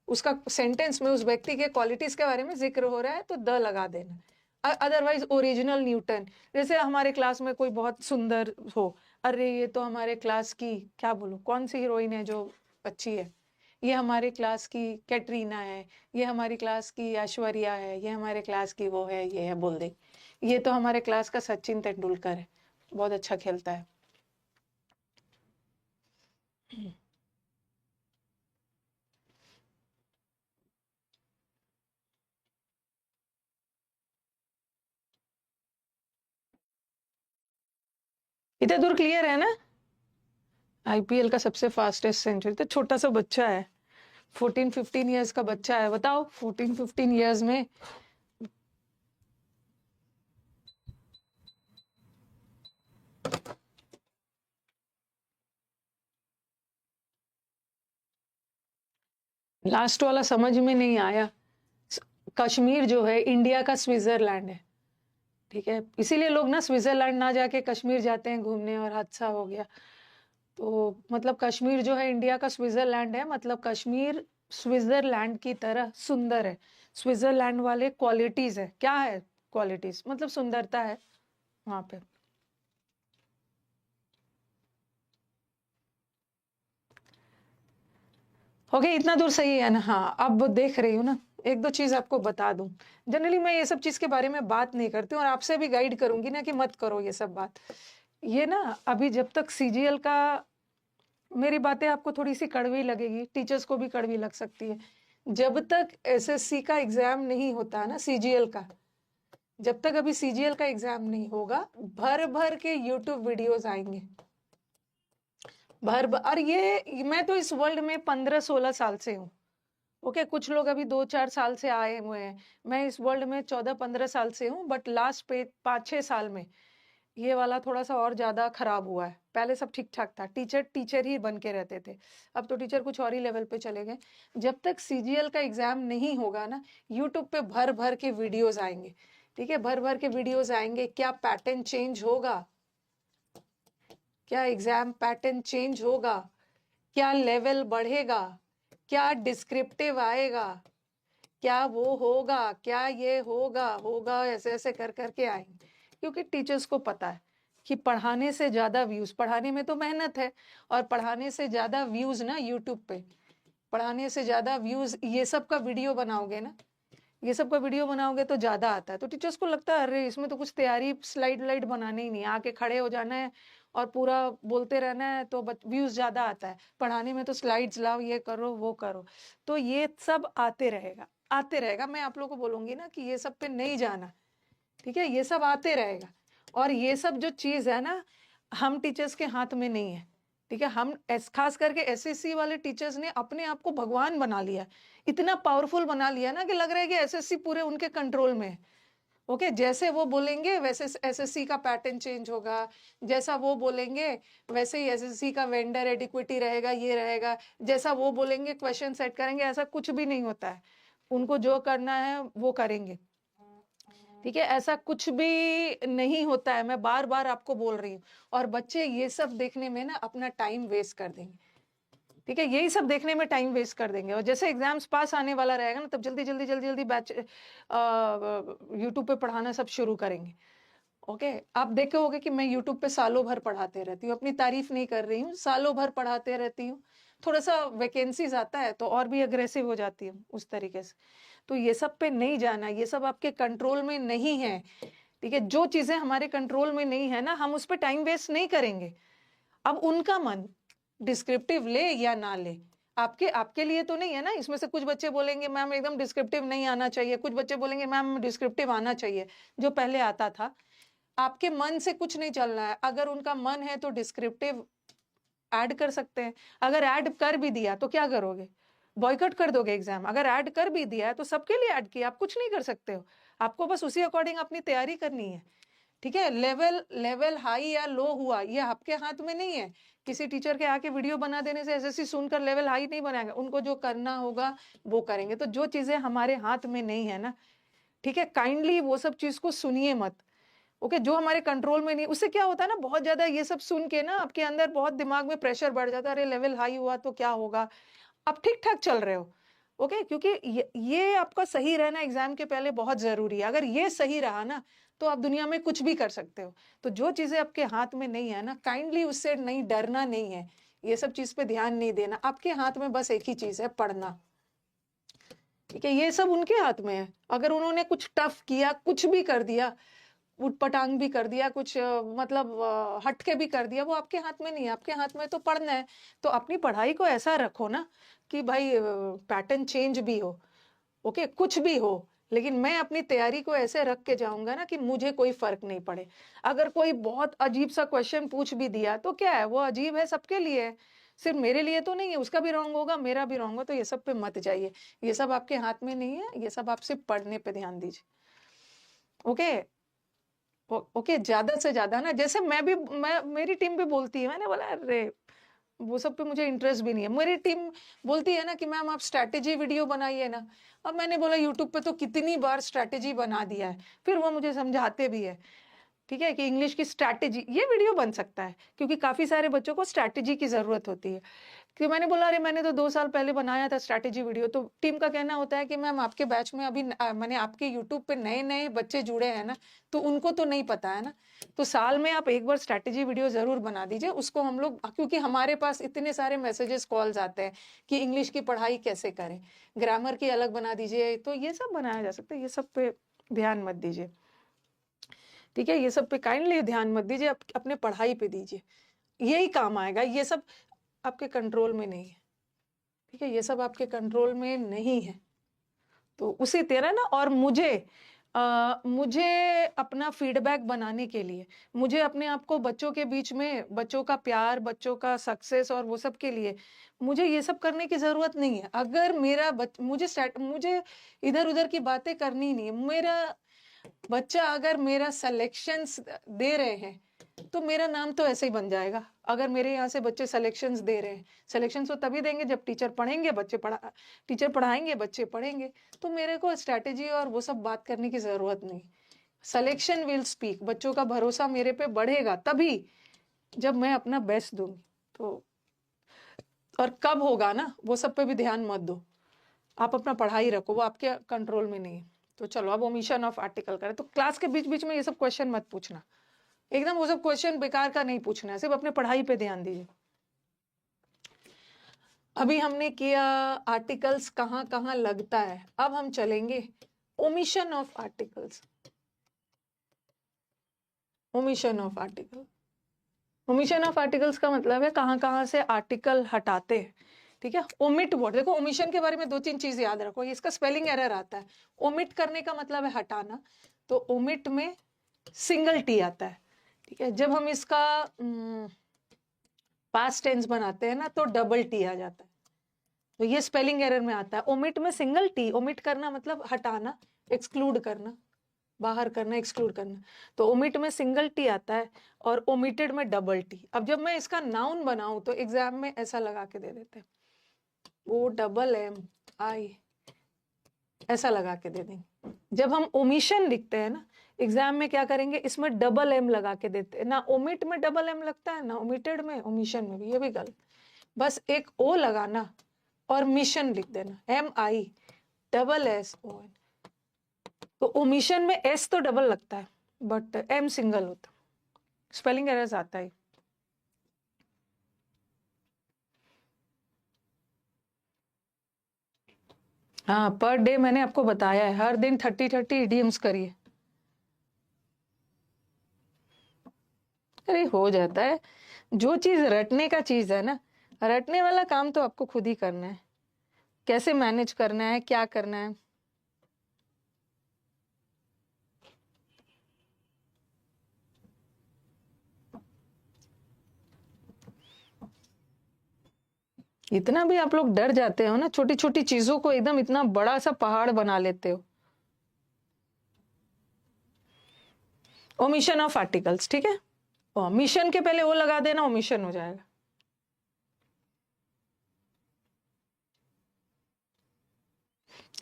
उसका सेंटेंस में उस व्यक्ति के क्वालिटीज के बारे में जिक्र हो रहा है तो द लगा देना। अदरवाइज ओरिजिनल न्यूटन, जैसे हमारे क्लास में कोई बहुत सुंदर हो, अरे ये तो हमारे क्लास की, क्या बोलूं, कौन सी हीरोइन है जो अच्छी है, ये हमारे क्लास की कैटरीना है, ये हमारी क्लास की ऐश्वर्या है, ये हमारे क्लास की वो है, ये है, बोल दे ये तो हमारे क्लास का सचिन तेंदुलकर है, बहुत अच्छा खेलता है। इतना दूर क्लियर है ना? आईपीएल का सबसे फास्टेस्ट सेंचुरी, तो छोटा सा बच्चा है, 14-15 ईयर्स का बच्चा है। बताओ 14-15 ईयर्स में लास्ट वाला समझ में नहीं आया। कश्मीर जो है इंडिया का स्विट्जरलैंड है। ठीक है, इसीलिए लोग ना स्विट्जरलैंड ना जाके कश्मीर जाते हैं घूमने और हादसा हो गया। तो मतलब कश्मीर जो है इंडिया का स्विट्जरलैंड है, मतलब कश्मीर स्विट्जरलैंड की तरह सुंदर है। स्विट्जरलैंड वाले क्वालिटीज है, क्या है क्वालिटीज, मतलब सुंदरता है वहां पे। हो गया इतना दूर, सही है ना? हाँ, अब देख रही हूँ ना, एक दो चीज आपको बता दूं। जनरली मैं ये सब चीज के बारे में बात नहीं करती हूँ और आपसे भी गाइड करूंगी ना कि मत करो ये सब बात। ये ना अभी जब तक सीजीएल का, मेरी बातें आपको थोड़ी सी कड़वी लगेगी, टीचर्स को भी कड़वी लग सकती है। जब तक एसएससी का एग्जाम नहीं होता ना, सीजीएल का, जब तक अभी सीजीएल का एग्जाम नहीं होगा, भर भर के यूट्यूब वीडियोस आएंगे, और ये मैं तो इस वर्ल्ड में 15-16 साल से हूँ। ओके, कुछ लोग अभी 2-4 साल से आए हुए हैं, मैं इस वर्ल्ड में 14-15 साल से हूँ, बट लास्ट पे 5-6 साल में ये वाला थोड़ा सा और ज्यादा खराब हुआ है। पहले सब ठीक ठाक था, टीचर टीचर ही बन के रहते थे, अब तो टीचर कुछ और ही लेवल पे चले गए। जब तक सीजीएल का एग्जाम नहीं होगा ना, यूट्यूब पे भर भर के वीडियोस आएंगे। ठीक है, भर भर के वीडियोस आएंगे। क्या पैटर्न चेंज होगा, क्या एग्जाम पैटर्न चेंज होगा, क्या लेवल बढ़ेगा, क्या डिस्क्रिप्टिव आएगा, क्या वो होगा, क्या ये होगा ऐसे ऐसे कर करके आएंगे। क्योंकि टीचर्स को पता है कि पढ़ाने से ज्यादा व्यूज, पढ़ाने में तो मेहनत है, और पढ़ाने से ज्यादा व्यूज ना यूट्यूब पे, पढ़ाने से ज्यादा व्यूज ये सब का वीडियो बनाओगे ना, ये सब का वीडियो बनाओगे तो ज्यादा आता है। तो टीचर्स को लगता है अरे इसमें तो कुछ तैयारी, स्लाइड व्लाइड बनाने ही नहीं, आके खड़े हो जाना है और पूरा बोलते रहना है, तो व्यूज ज्यादा आता है। पढ़ाने में तो स्लाइड्स लाओ, ये करो वो करो। तो ये सब आते रहेगा, आते रहेगा। मैं आप लोगों को बोलूंगी ना कि ये सब पे नहीं जाना, ठीक है, ये सब आते रहेगा। और ये सब जो चीज है ना, हम टीचर्स के हाथ में नहीं है। ठीक है, हम खास करके एसएससी वाले टीचर्स ने अपने आप को भगवान बना लिया, इतना पावरफुल बना लिया ना कि लग रहा है कि एसएससी पूरे उनके कंट्रोल में है। ओके, जैसे वो बोलेंगे वैसे एसएससी का पैटर्न चेंज होगा, जैसा वो बोलेंगे वैसे ही एसएससी का वेंडर एडिक्विटी रहेगा, ये रहेगा, जैसा वो बोलेंगे क्वेश्चन सेट करेंगे। ऐसा कुछ भी नहीं होता है, उनको जो करना है वो करेंगे। ठीक है, ऐसा कुछ भी नहीं होता है, मैं बार बार आपको बोल रही हूँ। और बच्चे ये सब देखने में ना अपना टाइम वेस्ट कर देंगे। ठीक है, यही सब देखने में टाइम वेस्ट कर देंगे, और जैसे एग्जाम्स पास आने वाला रहेगा ना, तब जल्दी जल्दी जल्दी जल्दी बैच यूट्यूब पे पढ़ाना सब शुरू करेंगे। ओके, आप देखे होगे कि मैं यूट्यूब पे सालों भर पढ़ाते रहती हूँ, अपनी तारीफ नहीं कर रही हूँ, सालों भर पढ़ाते रहती हूँ। थोड़ा सा वैकेंसीज आता है तो और भी अग्रेसिव हो जाती हूँ उस तरीके से। तो ये सब पे नहीं जाना, ये सब आपके कंट्रोल में नहीं है। ठीक है, जो चीजें हमारे कंट्रोल में नहीं है ना, हम उस पर टाइम वेस्ट नहीं करेंगे। अब उनका मन डिस्क्रिप्टिव ले या ना ले, आपके आपके लिए तो नहीं है ना। इसमें से कुछ बच्चे बोलेंगे मैम एकदम डिस्क्रिप्टिव नहीं आना चाहिए, कुछ बच्चे बोलेंगे मैम डिस्क्रिप्टिव आना चाहिए, जो पहले आता था। आपके मन से कुछ नहीं चलना है। अगर उनका मन है तो डिस्क्रिप्टिव ऐड कर सकते हैं। अगर ऐड कर भी दिया तो क्या करोगे, बॉयकॉट कर दोगे एग्जाम? अगर ऐड कर भी दिया है तो सबके लिए ऐड किया, आप कुछ नहीं कर सकते हो। आपको बस उसी अकॉर्डिंग अपनी तैयारी करनी है। ठीक है, लेवल लेवल हाई या लो हुआ ये आपके हाथ में नहीं है। किसी टीचर के आके वीडियो बना देने से एसएससी सुनकर लेवल हाई नहीं बनाएगा, उनको जो करना होगा वो करेंगे। तो जो चीजें हमारे हाथ में नहीं है ना, ठीक है, काइंडली वो सब चीज को सुनिए मत। ओके, जो हमारे कंट्रोल में नहीं, उससे क्या होता है ना, बहुत ज्यादा ये सब सुन के ना आपके अंदर बहुत दिमाग में प्रेशर बढ़ जाता है, अरे लेवल हाई हुआ तो क्या होगा। आप ठीक ठाक चल रहे हो। ओके, क्योंकि ये आपका सही रहना एग्जाम के पहले बहुत जरूरी है। अगर ये सही रहा ना तो आप दुनिया में कुछ भी कर सकते हो। तो जो चीजें आपके हाथ में नहीं है ना, काइंडली उससे नहीं डरना, नहीं है ये सब चीज पे ध्यान नहीं देना। आपके हाथ में बस एक ही चीज है, पढ़ना। ठीक है, ये सब उनके हाथ में है। अगर उन्होंने कुछ टफ किया, कुछ भी कर दिया, उटपटांग भी कर दिया, कुछ मतलब हटके भी कर दिया, वो आपके हाथ में नहीं है। आपके हाथ में तो पढ़ना है। तो अपनी पढ़ाई को ऐसा रखो ना कि भाई पैटर्न चेंज भी हो, ओके, कुछ भी हो, लेकिन मैं अपनी तैयारी को ऐसे रख के जाऊंगा ना कि मुझे कोई फर्क नहीं पड़े। अगर कोई बहुत अजीब सा क्वेश्चन पूछ भी दिया तो क्या है, वो अजीब है, सबके लिए है, सिर्फ मेरे लिए तो नहीं है। उसका भी रॉन्ग होगा, मेरा भी रॉन्ग हो, तो ये सब पे मत जाइए। ये सब आपके हाथ में नहीं है, ये सब आप सिर्फ पढ़ने पे ध्यान दीजिए। ओके, ओके, ज्यादा से ज्यादा ना, जैसे मैं मेरी टीम भी बोलती है, मैंने बोला अरे वो सब पे मुझे इंटरेस्ट भी नहीं है। मेरी टीम बोलती है ना कि मैम आप स्ट्रैटेजी वीडियो बनाइए ना। अब मैंने बोला यूट्यूब पे तो कितनी बार स्ट्रैटेजी बना दिया है, फिर वो मुझे समझाते भी है, ठीक है, कि इंग्लिश की स्ट्रैटेजी ये वीडियो बन सकता है, क्योंकि काफी सारे बच्चों को स्ट्रैटेजी की जरूरत होती है। कि मैंने बोला अरे मैंने तो 2 साल पहले बनाया था स्ट्रैटेजी वीडियो। तो टीम का कहना होता है कि मैम आपके बैच में अभी मैंने आपके यूट्यूब पे नए नए बच्चे जुड़े हैं ना, तो उनको तो नहीं पता है ना। तो साल में आप एक बार स्ट्रैटेजी वीडियो जरूर बना दीजिए, उसको हम लोग, क्योंकि हमारे पास इतने सारे मैसेजेस कॉल्स आते हैं कि इंग्लिश की पढ़ाई कैसे करें, ग्रामर की अलग बना दीजिए, तो ये सब बनाया जा सकता है। ये सब पे ध्यान मत दीजिए, ठीक है, ये सब पे काइंडली ध्यान मत दीजिए, अपने पढ़ाई पे दीजिए, यही काम आएगा। ये सब आपके कंट्रोल में नहीं है, ठीक है, ये सब आपके कंट्रोल में नहीं है। तो उसी तरह ना, और मुझे अपना फीडबैक बनाने के लिए, मुझे अपने आप को बच्चों के बीच में, बच्चों का प्यार, बच्चों का सक्सेस और वो सब के लिए मुझे ये सब करने की जरूरत नहीं है। अगर मेरा मुझे इधर उधर की बातें करनी नहीं है। मेरा बच्चा अगर मेरा सिलेक्शंस दे रहे हैं तो मेरा नाम तो ऐसे ही बन जाएगा। अगर मेरे यहाँ से बच्चे सिलेक्शंस दे रहे हैं, सिलेक्शंस तो तभी देंगे जब टीचर पढ़ेंगे, टीचर पढ़ाएंगे, बच्चे पढ़ेंगे। तो मेरे को स्ट्रैटेजी और वो सब बात करने की जरूरत नहीं। Selection will speak. बच्चों का भरोसा मेरे पे बढ़ेगा तभी जब मैं अपना बेस्ट दूंगी। तो और कब होगा ना, वो सब पे भी ध्यान मत दो, आप अपना पढ़ाई रखो, वो आपके कंट्रोल में नहीं है। तो चलो अब ओमिशन ऑफ आर्टिकल करें। तो क्लास के बीच बीच में ये सब क्वेश्चन मत पूछना, एकदम वो सब क्वेश्चन बेकार का नहीं पूछना है, सिर्फ अपने पढ़ाई पे ध्यान दीजिए। अभी हमने किया आर्टिकल्स कहाँ कहाँ लगता है, अब हम चलेंगे omission of articles. Omission of article, omission of articles का मतलब है कहाँ कहाँ से आर्टिकल हटाते हैं, ठीक है। ओमिट वर्ड, देखो ओमिशन के बारे में 2-3 चीज याद रखो, इसका स्पेलिंग एरर आता है। ओमिट करने का मतलब है हटाना, तो ओमिट में सिंगल टी आता है, ठीक है। जब हम इसका पास्ट टेंस बनाते हैं ना तो डबल टी आ जाता है, तो ये स्पेलिंग एरर में आता है। ओमिट में सिंगल टी, ओमिट करना मतलब हटाना, एक्सक्लूड करना, बाहर करना, एक्सक्लूड करना। तो ओमिट में सिंगल टी आता है और ओमिटेड में डबल टी। अब जब मैं इसका नाउन बनाऊं तो एग्जाम में ऐसा लगा के दे देते हैं, OMMI, ऐसा लगा के दे देंगे। जब हम ओमिशन लिखते हैं ना एग्जाम में क्या करेंगे, इसमें डबल एम लगा के देते हैं ना। ओमिट में डबल एम लगता है ना ओमिटेड में, ओमिशन में भी, ये भी गलत। बस एक ओ लगाना और मिशन लिख देना, MISSON। तो ओमिशन में एस तो डबल लगता है बट एम सिंगल होता है, स्पेलिंग एरर्स आता है। हाँ, पर डे मैंने आपको बताया है, हर दिन 30-30 इडियम्स करिए। अरे हो जाता है, जो चीज रटने का चीज है ना, रटने वाला काम तो आपको खुद ही करना है, कैसे मैनेज करना है, क्या करना है। इतना भी आप लोग डर जाते हो ना, छोटी छोटी चीजों को एकदम इतना बड़ा सा पहाड़ बना लेते हो। ओमिशन ऑफ आर्टिकल्स, ठीक है, ओमिशन के पहले वो लगा देना, ओमिशन हो जाएगा।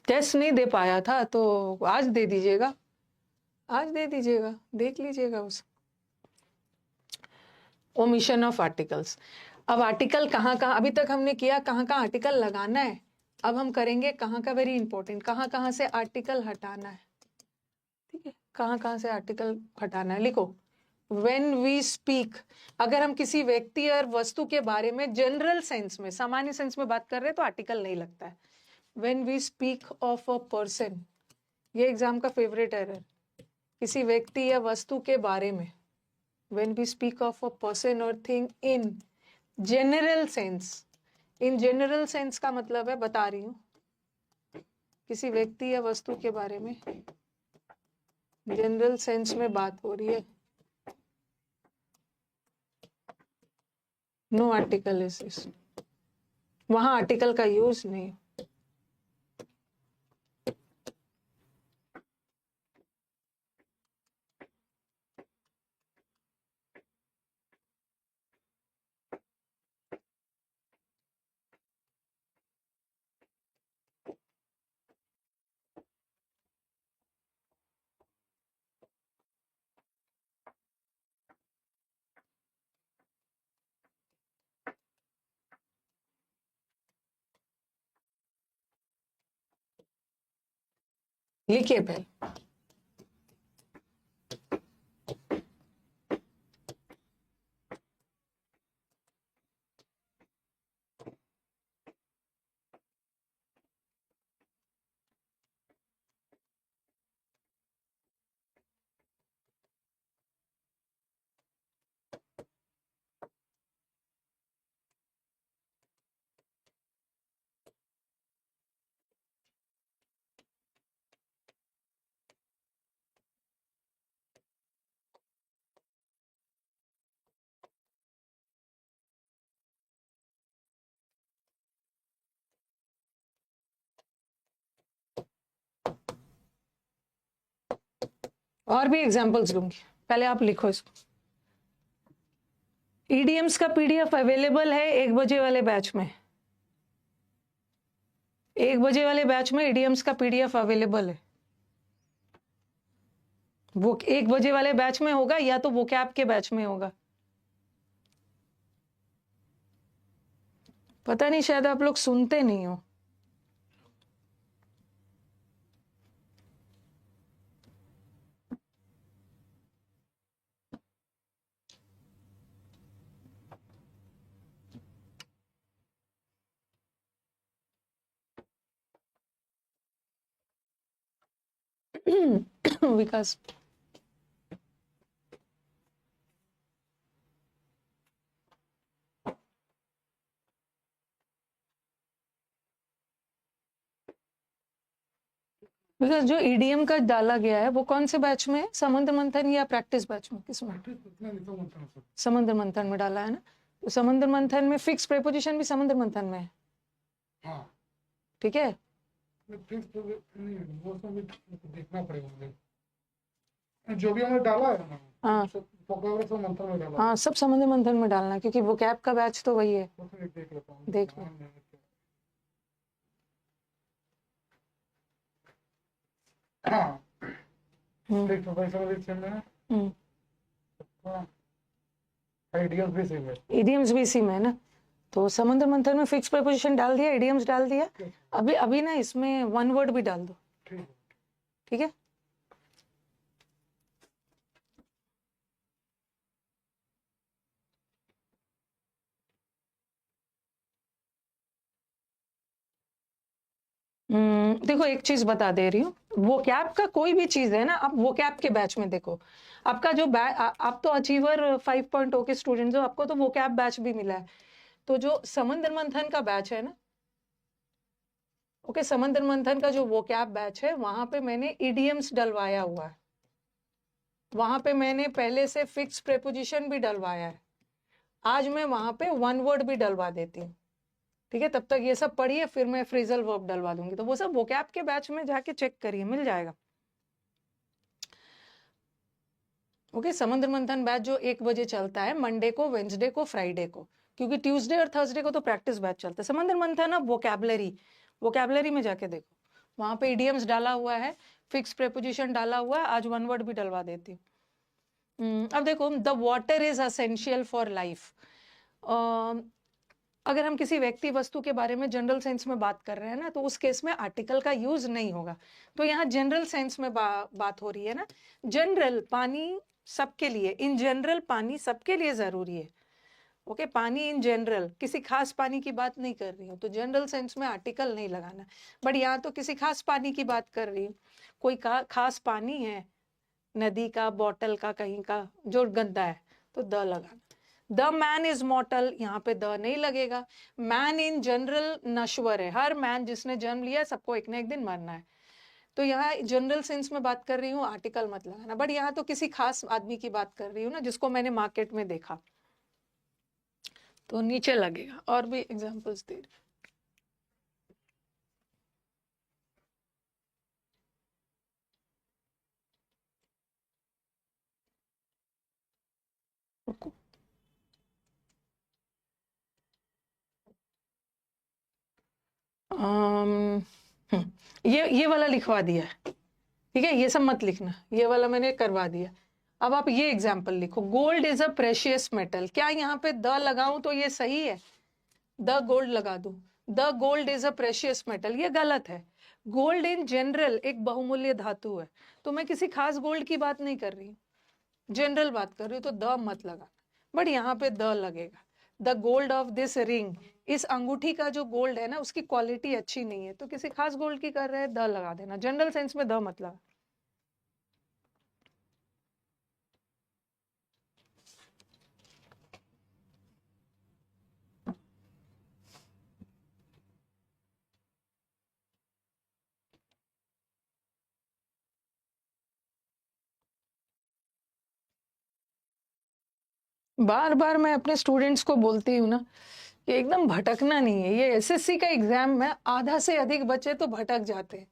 टेस्ट नहीं दे पाया था तो आज दे दीजिएगा, आज दे दीजिएगा, देख लीजिएगा उस ओमिशन ऑफ आर्टिकल्स। अब आर्टिकल कहाँ कहाँ, अभी तक हमने किया कहाँ कहाँ आर्टिकल लगाना है, अब हम करेंगे कहाँ का, वेरी इंपॉर्टेंट, कहाँ कहाँ से आर्टिकल हटाना है, ठीक है। कहाँ कहाँ से आर्टिकल हटाना है, लिखो। When we speak, अगर हम किसी व्यक्ति और वस्तु के बारे में जनरल सेंस में, सामान्य सेंस में बात कर रहे हैं तो आर्टिकल नहीं लगता है। When we speak of a person, ये एग्जाम का फेवरेट एरर, किसी व्यक्ति या वस्तु के बारे में, when we speak of a person or thing in general sense, in general sense का मतलब है, बता रही हूँ, किसी व्यक्ति या वस्तु के बारे में जनरल सेंस में बात हो रही है, नो आर्टिकल इज दिस, वहां आर्टिकल का यूज नहीं। लिखिए पहले। और भी एग्जांपल्स दूंगी, पहले आप लिखो इसको। ईडीएम्स का पीडीएफ अवेलेबल है 1 बजे वाले बैच में। 1 बजे वाले बैच में ईडीएम्स का पीडीएफ अवेलेबल है। वो 1 बजे वाले बैच में होगा या तो वोकैब के बैच में होगा। पता नहीं, शायद आप लोग सुनते नहीं हो। विकास, बिकॉज जो ईडीएम का डाला गया है वो कौन से बैच में है? समुद्र मंथन या प्रैक्टिस बैच में? किसमें? समुद्र मंथन में डाला है ना। तो समुद्र मंथन में फिक्स प्रेपोजिशन भी समुद्र मंथन में है। हाँ। ठीक है, देखना पड़ेगा मुझे जो भी हमने डाला है ना। हाँ, सब मंथन में डाला। हाँ, सब समुद्र मंथन में डालना है क्योंकि वो कैब का बैच तो वही है। देख लेता हूँ, देख लो। इडियम्स भी सेम है ना। तो समुद्र मंथन में फिक्स प्रेपोजिशन डाल दिया, इडियम्स डाल दिया। अभी अभी ना इसमें वन वर्ड भी डाल दो। ठीक है। देखो एक चीज बता दे रही हूँ, वो कैप का कोई भी चीज है ना, आप वो कैप के बैच में देखो। आपका जो आप तो अचीवर 5.0 के स्टूडेंट्स हो, आपको तो वो कैप बैच भी मिला है। तो जो समुद्र मंथन का बैच है ना, ओके, समुद्र मंथन का जो वो कैप बैच है वहां पे मैंने इडियम्स डलवाया हुआ है। वहां पे मैंने पहले से फिक्स प्रेपोजिशन भी डलवाया है। आज मैं वहां पे वन वर्ड भी डलवा देती हूँ। ठीक है, तब तक ये सब पढ़िए, फिर मैं फ्रेजल वर्ब डलवा दूंगी। तो वो सब वोकैब के बैच में जाके चेक करिए, मिल जाएगा। ओके, समुद्र मंथन बैच जो 1 बजे चलता है, मंडे को, वेंसडे को, फ्राइडे को, क्योंकि ट्यूसडे और थर्सडे को तो प्रैक्टिस बैच चलता है। समुद्र मंथन अब वोकैबलरी में जाके देखो, वहां पे इडियम्स डाला हुआ है, फिक्स प्रेपोजिशन डाला हुआ है। आज वन वर्ड भी डलवा देती हूँ। अब देखो, the water is essential for life. अगर हम किसी व्यक्ति वस्तु के बारे में जनरल सेंस में बात कर रहे हैं ना, तो उस केस में आर्टिकल का यूज नहीं होगा। तो यहाँ जनरल सेंस में बात हो रही है ना। जनरल पानी सबके लिए, इन जनरल पानी सबके लिए जरूरी है। ओके, पानी इन जनरल, किसी खास पानी की बात नहीं कर रही हूँ, तो जनरल सेंस में आर्टिकल नहीं लगाना। बट यहाँ तो किसी खास पानी की बात कर रही हूँ, कोई खास पानी है, नदी का, बॉटल का, कहीं का, जो गंदा है, तो द लगाना। द मैन इज मॉर्टल, यहाँ पे द नहीं लगेगा। मैन इन जनरल नश्वर है, हर मैन जिसने जन्म लिया सबको एक न एक दिन मरना है। तो यहाँ जनरल सेंस में बात कर रही हूँ, आर्टिकल मत लगाना। बट यहाँ तो किसी खास आदमी की बात कर रही हूँ ना, जिसको मैंने मार्केट में देखा, तो नीचे लगेगा। और भी एग्जांपल्स दे रही। ये वाला लिखवा दिया है। ठीक है, ये सब मत लिखना, ये वाला मैंने करवा दिया। अब आप ये एग्जाम्पल लिखो, gold is a precious metal. क्या यहाँ पे द लगाऊं तो ये सही है? द गोल्ड लगा दूं। The gold is a precious metal, ये गलत है। गोल्ड इन जनरल एक बहुमूल्य धातु है। तो मैं किसी खास गोल्ड की बात नहीं कर रही हूँ, जनरल बात कर रही हूँ, तो द मत लगाना, बट यहाँ पे द लगेगा। The gold of this ring, इस अंगूठी का जो गोल्ड है ना उसकी क्वालिटी अच्छी नहीं है, तो किसी खास गोल्ड की कर रहे हैं, द लगा देना, जनरल सेंस में द मत लगा। बार बार मैं अपने स्टूडेंट्स को बोलती हूँ ना कि एकदम भटकना नहीं है। ये एसएससी का एग्जाम में आधा से अधिक बच्चे तो भटक जाते हैं,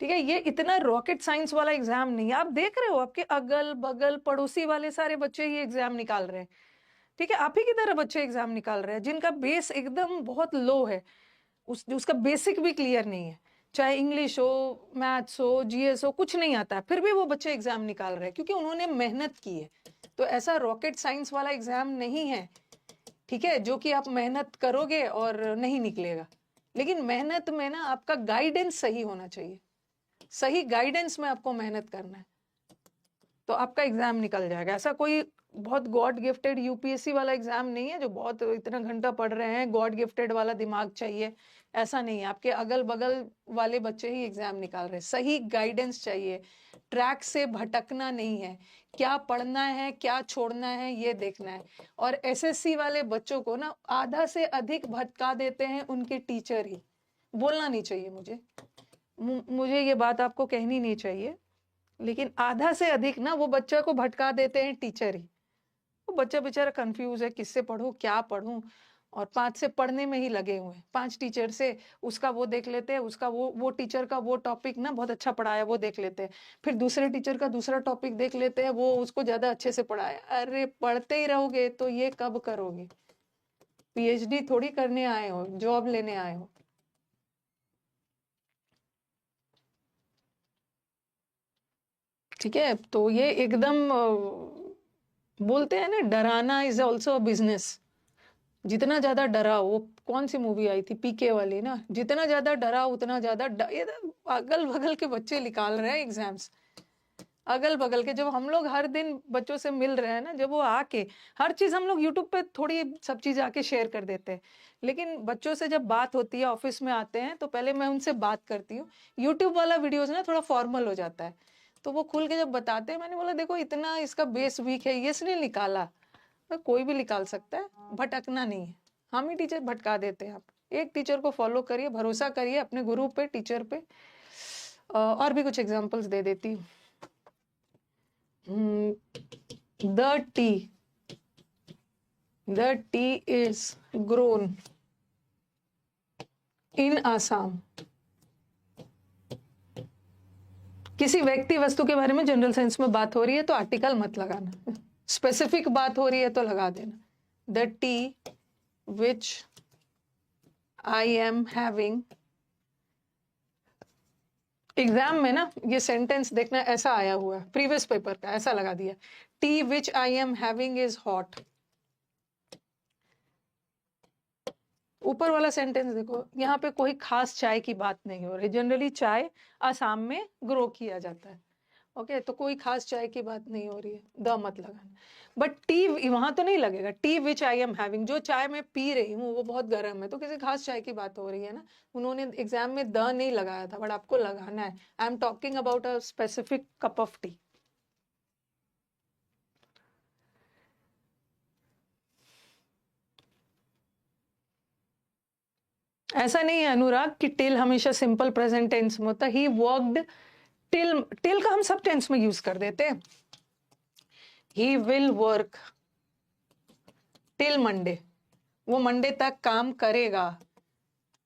ठीक है। ये इतना रॉकेट साइंस वाला एग्जाम नहीं है। आप देख रहे हो आपके अगल बगल पड़ोसी वाले सारे बच्चे ये एग्जाम निकाल रहे हैं, ठीक है। आप ही की तरह बच्चे एग्जाम निकाल रहे हैं जिनका बेस एकदम बहुत लो है, उसका बेसिक भी क्लियर नहीं है, चाहे इंग्लिश हो, मैथ्स हो, जीएस हो, कुछ नहीं आता है, फिर भी वो बच्चे एग्जाम निकाल रहे हैं क्योंकि उन्होंने मेहनत की है। तो ऐसा रॉकेट साइंस वाला एग्जाम नहीं है, ठीक है, जो कि आप मेहनत करोगे और नहीं निकलेगा। लेकिन मेहनत में ना आपका गाइडेंस सही होना चाहिए, सही गाइडेंस में आपको मेहनत करना है, तो आपका एग्जाम निकल जाएगा। ऐसा कोई बहुत गॉड गिफ्टेड यूपीएससी वाला एग्जाम नहीं है जो बहुत इतना घंटा पढ़ रहे हैं, गॉड गिफ्टेड वाला दिमाग चाहिए, ऐसा नहीं है। आपके अगल बगल वाले बच्चे ही एग्जाम निकाल रहे हैं, सही गाइडेंस चाहिए, ट्रैक से भटकना नहीं है, क्या पढ़ना है क्या छोड़ना है ये देखना है। और एसएससी वाले बच्चों को ना आधा से अधिक भटका देते हैं उनके टीचर ही। बोलना नहीं चाहिए मुझे ये बात आपको कहनी नहीं चाहिए, लेकिन आधा से अधिक ना वो बच्चा को भटका देते हैं टीचर ही। वो बच्चा बेचारा कंफ्यूज है किससे पढ़ूं क्या पढ़ूं, और 5 से पढ़ने में ही लगे हुए हैं, 5 टीचर से उसका वो देख लेते हैं, उसका वो टीचर का वो टॉपिक ना बहुत अच्छा पढ़ाया वो देख लेते हैं, फिर दूसरे टीचर का दूसरा टॉपिक देख लेते हैं, वो उसको ज्यादा अच्छे से पढ़ाया। अरे पढ़ते ही रहोगे तो ये कब करोगे? पीएचडी थोड़ी करने आए हो, जॉब लेने आए हो। ठीक है, तो ये एकदम बोलते हैं ना, डराना इज ऑल्सो बिजनेस। जितना ज्यादा डराओ, वो कौन सी मूवी आई थी पीके वाली ना, जितना ज्यादा डराओ उतना ज्यादा ये अगल बगल के बच्चे निकाल रहे हैं एग्जाम्स, अगल बगल के। जब हम लोग हर दिन बच्चों से मिल रहे हैं ना, जब वो आके हर चीज हम लोग यूट्यूब पे थोड़ी सब चीज आके शेयर कर देते हैं, लेकिन बच्चों से जब बात होती है, ऑफिस में आते हैं तो पहले मैं उनसे बात करती हूँ। यूट्यूब वाला वीडियोस ना थोड़ा फॉर्मल हो जाता है, तो वो खुल के जब बताते हैं, मैंने बोला देखो इतना इसका बेस वीक है, ये इसने निकाला, तो कोई भी निकाल सकता है, भटकना नहीं है। हम ही टीचर भटका देते हैं। आप एक टीचर को फॉलो करिए, भरोसा करिए अपने गुरु पे, टीचर पे। और भी कुछ एग्जांपल्स दे देती हूँ। The tea. The tea is grown in Assam. किसी व्यक्ति वस्तु के बारे में जनरल सेंस में बात हो रही है तो आर्टिकल मत लगाना, स्पेसिफिक बात हो रही है तो लगा देना। The T which I am having. Exam में ना ये सेंटेंस देखना, ऐसा आया हुआ है प्रीवियस पेपर का, ऐसा लगा दिया, T which I am having is hot. ऊपर वाला सेंटेंस देखो, यहाँ पे कोई खास चाय की बात नहीं हो रही। जनरली चाय आसाम में ग्रो किया जाता है, ओके, तो कोई खास चाय की बात नहीं हो रही है, द मत लगाना। बट टी वहां तो नहीं लगेगा, T which I am having, जो चाय मैं पी रही हूँ वो बहुत गर्म है, तो किसी खास चाय की बात हो रही है ना। उन्होंने एग्जाम में द नहीं लगाया था, बट आपको लगाना है। I am talking about a specific cup of T. ऐसा नहीं है अनुराग कि टिल हमेशा सिंपल प्रेजेंट टेंस में होता है। ही वर्कड टिल, टिल का हम सब टेंस में यूज कर देते हैं। He will work till Monday, वो मंडे तक काम करेगा।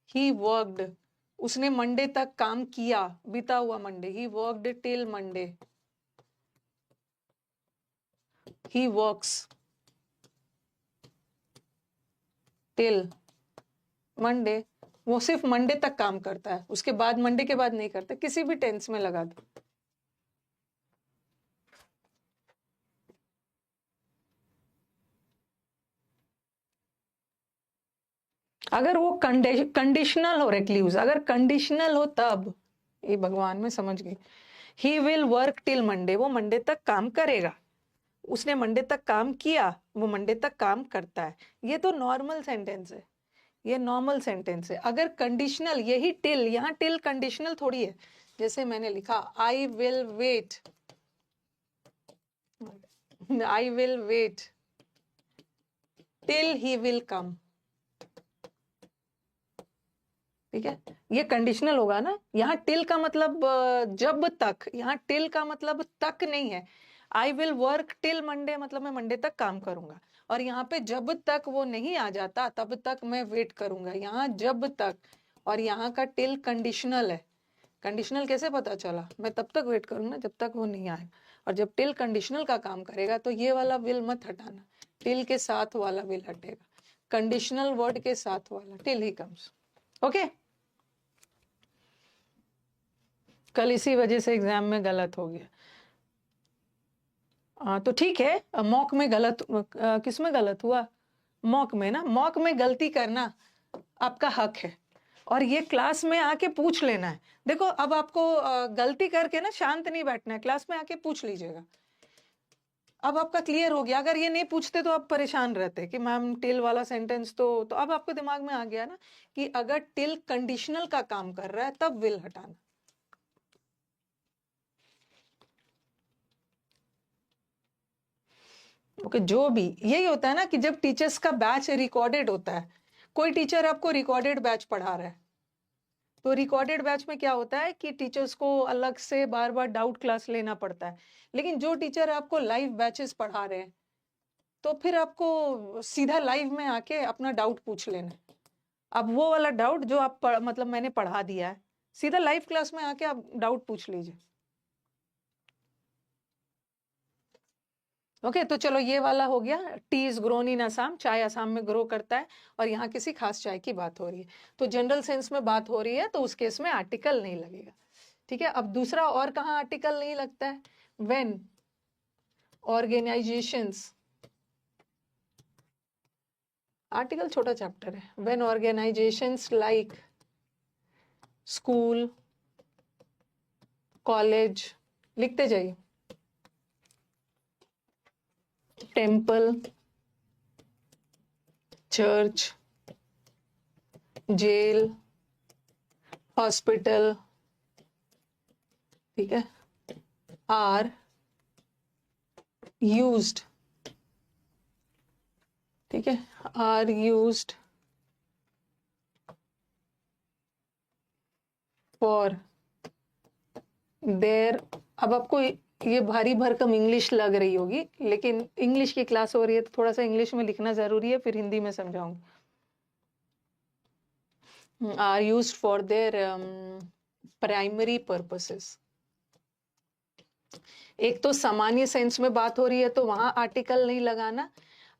ही वर्कड, उसने मंडे तक काम किया, बीता हुआ Monday. He worked till Monday. He works till Monday, वो सिर्फ मंडे तक काम करता है, उसके बाद मंडे के बाद नहीं करता। किसी भी टेंस में लगा दो। अगर वो कंडीशनल हो रेक्ल्यूज, अगर कंडीशनल हो तब, ये भगवान में समझ गई। He will work till Monday, वो मंडे तक काम करेगा, उसने मंडे तक काम किया, वो मंडे तक काम करता है। ये तो नॉर्मल सेंटेंस है, ये नॉर्मल सेंटेंस है। अगर कंडीशनल, यही टिल, यहाँ टिल कंडीशनल थोड़ी है। जैसे मैंने लिखा I will wait, I will wait till he will come, ठीक है, ये कंडीशनल होगा ना। यहाँ टिल का मतलब जब तक, यहाँ टिल का मतलब तक नहीं है। I will work till Monday मतलब मैं मंडे तक काम करूंगा, और यहाँ पे जब तक वो नहीं आ जाता तब तक मैं वेट करूंगा। यहाँ जब तक, और यहाँ का टिल कंडीशनल है। कंडीशनल कैसे पता चला? मैं तब तक वेट करूंगा जब तक वो नहीं आए। और जब टिल कंडीशनल का काम करेगा तो ये वाला विल मत हटाना, टिल के साथ वाला विल हटेगा, कंडीशनल वर्ड के साथ वाला टिल ही कम्स। ओके, कल इसी वजह से एग्जाम में गलत हो गया। तो ठीक है, मॉक में गलत, किस में गलत हुआ? मॉक में ना, मॉक में गलती करना आपका हक है, और ये क्लास में आके पूछ लेना है। देखो अब आपको गलती करके ना शांत नहीं बैठना है, क्लास में आके पूछ लीजिएगा। अब आपका क्लियर हो गया। अगर ये नहीं पूछते तो आप परेशान रहते कि मैम टिल वाला सेंटेंस तो अब आपको दिमाग में आ गया ना कि अगर टिल कंडीशनल का काम कर रहा है तब विल हटाना। ओके, जो भी यही होता है ना कि जब टीचर्स का बैच रिकॉर्डेड होता है, कोई टीचर आपको रिकॉर्डेड बैच पढ़ा रहा है, तो रिकॉर्डेड बैच में क्या होता है कि टीचर्स को अलग से बार बार डाउट क्लास लेना पड़ता है। लेकिन जो टीचर आपको लाइव बैचेस पढ़ा रहे हैं तो फिर आपको सीधा लाइव में आके अपना डाउट पूछ लेना है। अब वो वाला डाउट जो आप मतलब मैंने पढ़ा दिया है, सीधा लाइव क्लास में आके आप डाउट पूछ लीजिए। ओके, तो चलो ये वाला हो गया। T is grown in Assam, चाय असम में ग्रो करता है, और यहाँ किसी खास चाय की बात हो रही है, तो जनरल सेंस में बात हो रही है, तो उस केस में आर्टिकल नहीं लगेगा। ठीक है, अब दूसरा और कहाँ आर्टिकल नहीं लगता है? व्हेन ऑर्गेनाइजेशंस, आर्टिकल छोटा चैप्टर है। When organisations like school, college, लिखते जाइए, टेम्पल, चर्च, जेल, हॉस्पिटल, ठीक है, आर यूज्ड, ठीक है, आर यूज्ड फॉर देयर। अब आपको ये भारी भरकम इंग्लिश लग रही होगी, लेकिन इंग्लिश की क्लास हो रही है तो थोड़ा सा इंग्लिश में लिखना जरूरी है, फिर हिंदी में समझाऊंगी। Are used for their primary purposes. एक तो सामान्य सेंस में बात हो रही है तो वहां आर्टिकल नहीं लगाना।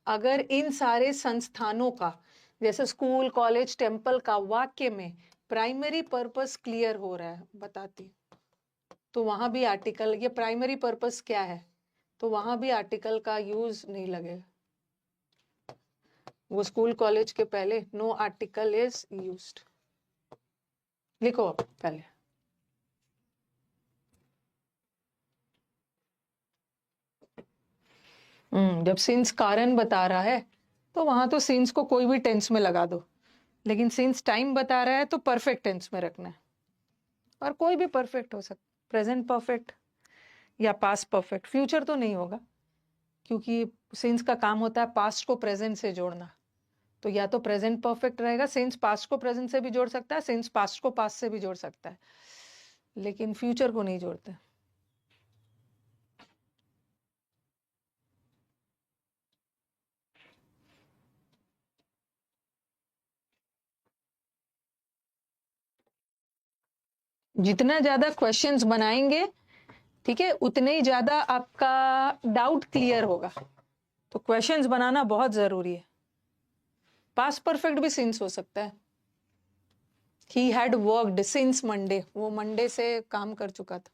अगर इन सारे संस्थानों का, जैसे स्कूल, कॉलेज, टेम्पल का वाक्य में प्राइमरी पर्पस क्लियर हो रहा है, बताती, तो वहां भी आर्टिकल, ये प्राइमरी पर्पस क्या है, तो वहां भी आर्टिकल का यूज नहीं लगेगा। वो स्कूल कॉलेज के पहले नो आर्टिकल इज यूज्ड, लिखो आप पहले। जब सिंस कारण बता रहा है तो वहां तो सिंस को कोई भी टेंस में लगा दो, लेकिन सिंस टाइम बता रहा है तो परफेक्ट टेंस में रखना है, और कोई भी परफेक्ट हो सकता, प्रेजेंट परफेक्ट या पास्ट परफेक्ट। फ्यूचर तो नहीं होगा, क्योंकि सिंस का काम होता है पास्ट को प्रेजेंट से जोड़ना, तो या तो प्रेजेंट परफेक्ट रहेगा, सिंस पास्ट को प्रेजेंट से भी जोड़ सकता है, सिंस पास्ट को पास्ट से भी जोड़ सकता है, लेकिन फ्यूचर को नहीं जोड़ते। जितना ज्यादा क्वेश्चंस बनाएंगे, ठीक है, उतने ही ज्यादा आपका डाउट क्लियर होगा, तो क्वेश्चंस बनाना बहुत जरूरी है। पास्ट परफेक्ट भी सिंस हो सकता है। He had worked since Monday, वो मंडे से काम कर चुका था।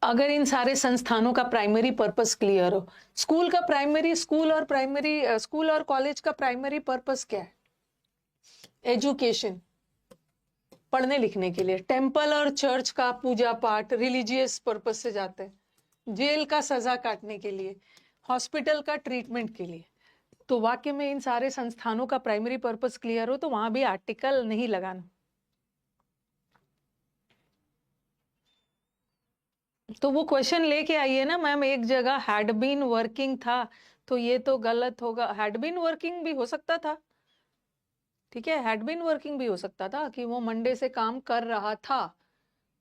अगर इन सारे संस्थानों का प्राइमरी पर्पस क्लियर हो, स्कूल और कॉलेज का प्राइमरी पर्पस क्या है? एजुकेशन, पढ़ने लिखने के लिए। टेम्पल और चर्च का पूजा पाठ रिलीजियस पर्पस से जाते हैं। जेल का सजा काटने के लिए, हॉस्पिटल का ट्रीटमेंट के लिए। तो वाक्य में इन सारे संस्थानों का प्राइमरी पर्पस क्लियर हो तो वहां भी आर्टिकल नहीं लगाना। तो वो क्वेश्चन लेके आइए ना मैम, एक जगह हैड बीन वर्किंग था तो ये तो गलत होगा। हैड बीन वर्किंग भी हो सकता था, ठीक है, हैड बीन वर्किंग भी हो सकता था कि वो मंडे से काम कर रहा था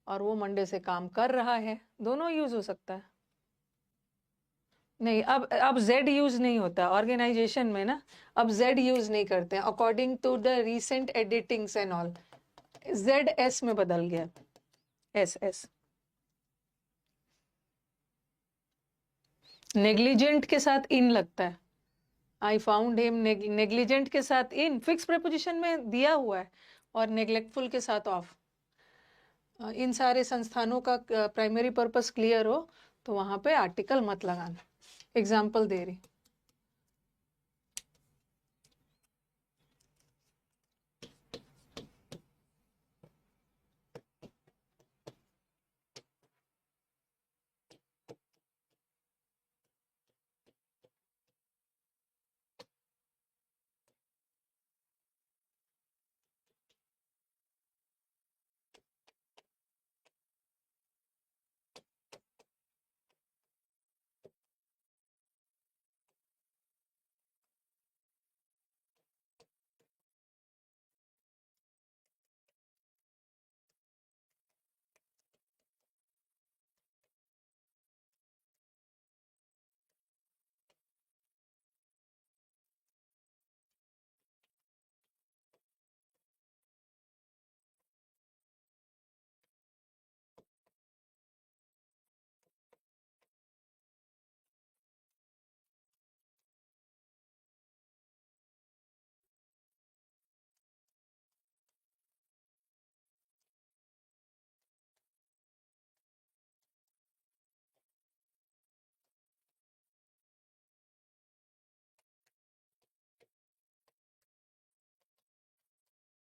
और वो मंडे से काम कर रहा है, दोनों यूज हो सकता है। नहीं, अब जेड यूज नहीं होता ऑर्गेनाइजेशन में ना, अब जेड यूज नहीं करते हैं according to the recent editings and all. Z S में बदल गया, एस। नेग्लिजेंट के साथ इन लगता है, आई फाउंड हिम। नेग्लिजेंट के साथ इन फिक्स प्रेपोजिशन में दिया हुआ है और नेग्लेक्टफुल के साथ ऑफ। इन सारे संस्थानों का प्राइमरी पर्पस क्लियर हो तो वहां पे आर्टिकल मत लगाना। एग्जाम्पल दे रही।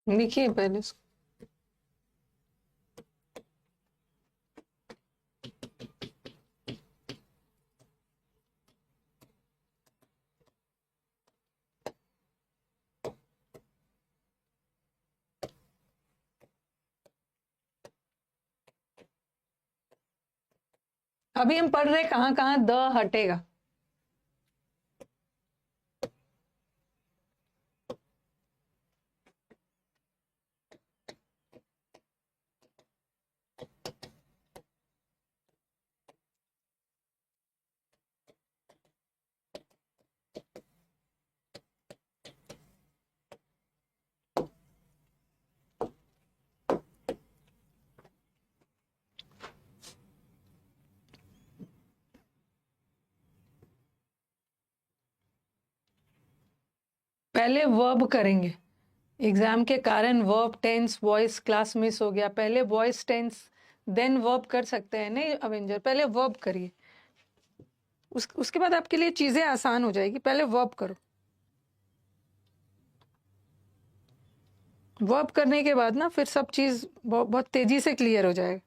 लिखिए पहले उसको। अभी हम पढ़ रहे कहाँ कहाँ द हटेगा। पहले वर्ब करेंगे, एग्जाम के कारण verb tense voice class miss हो गया। पहले वॉइस टेंस देन वर्ब कर सकते हैं नहीं अवेंजर, पहले वर्ब करिए, उसके बाद आपके लिए चीजें आसान हो जाएगी। पहले वर्ब करो, वर्ब करने के बाद ना फिर सब चीज बहुत तेजी से क्लियर हो जाएगा।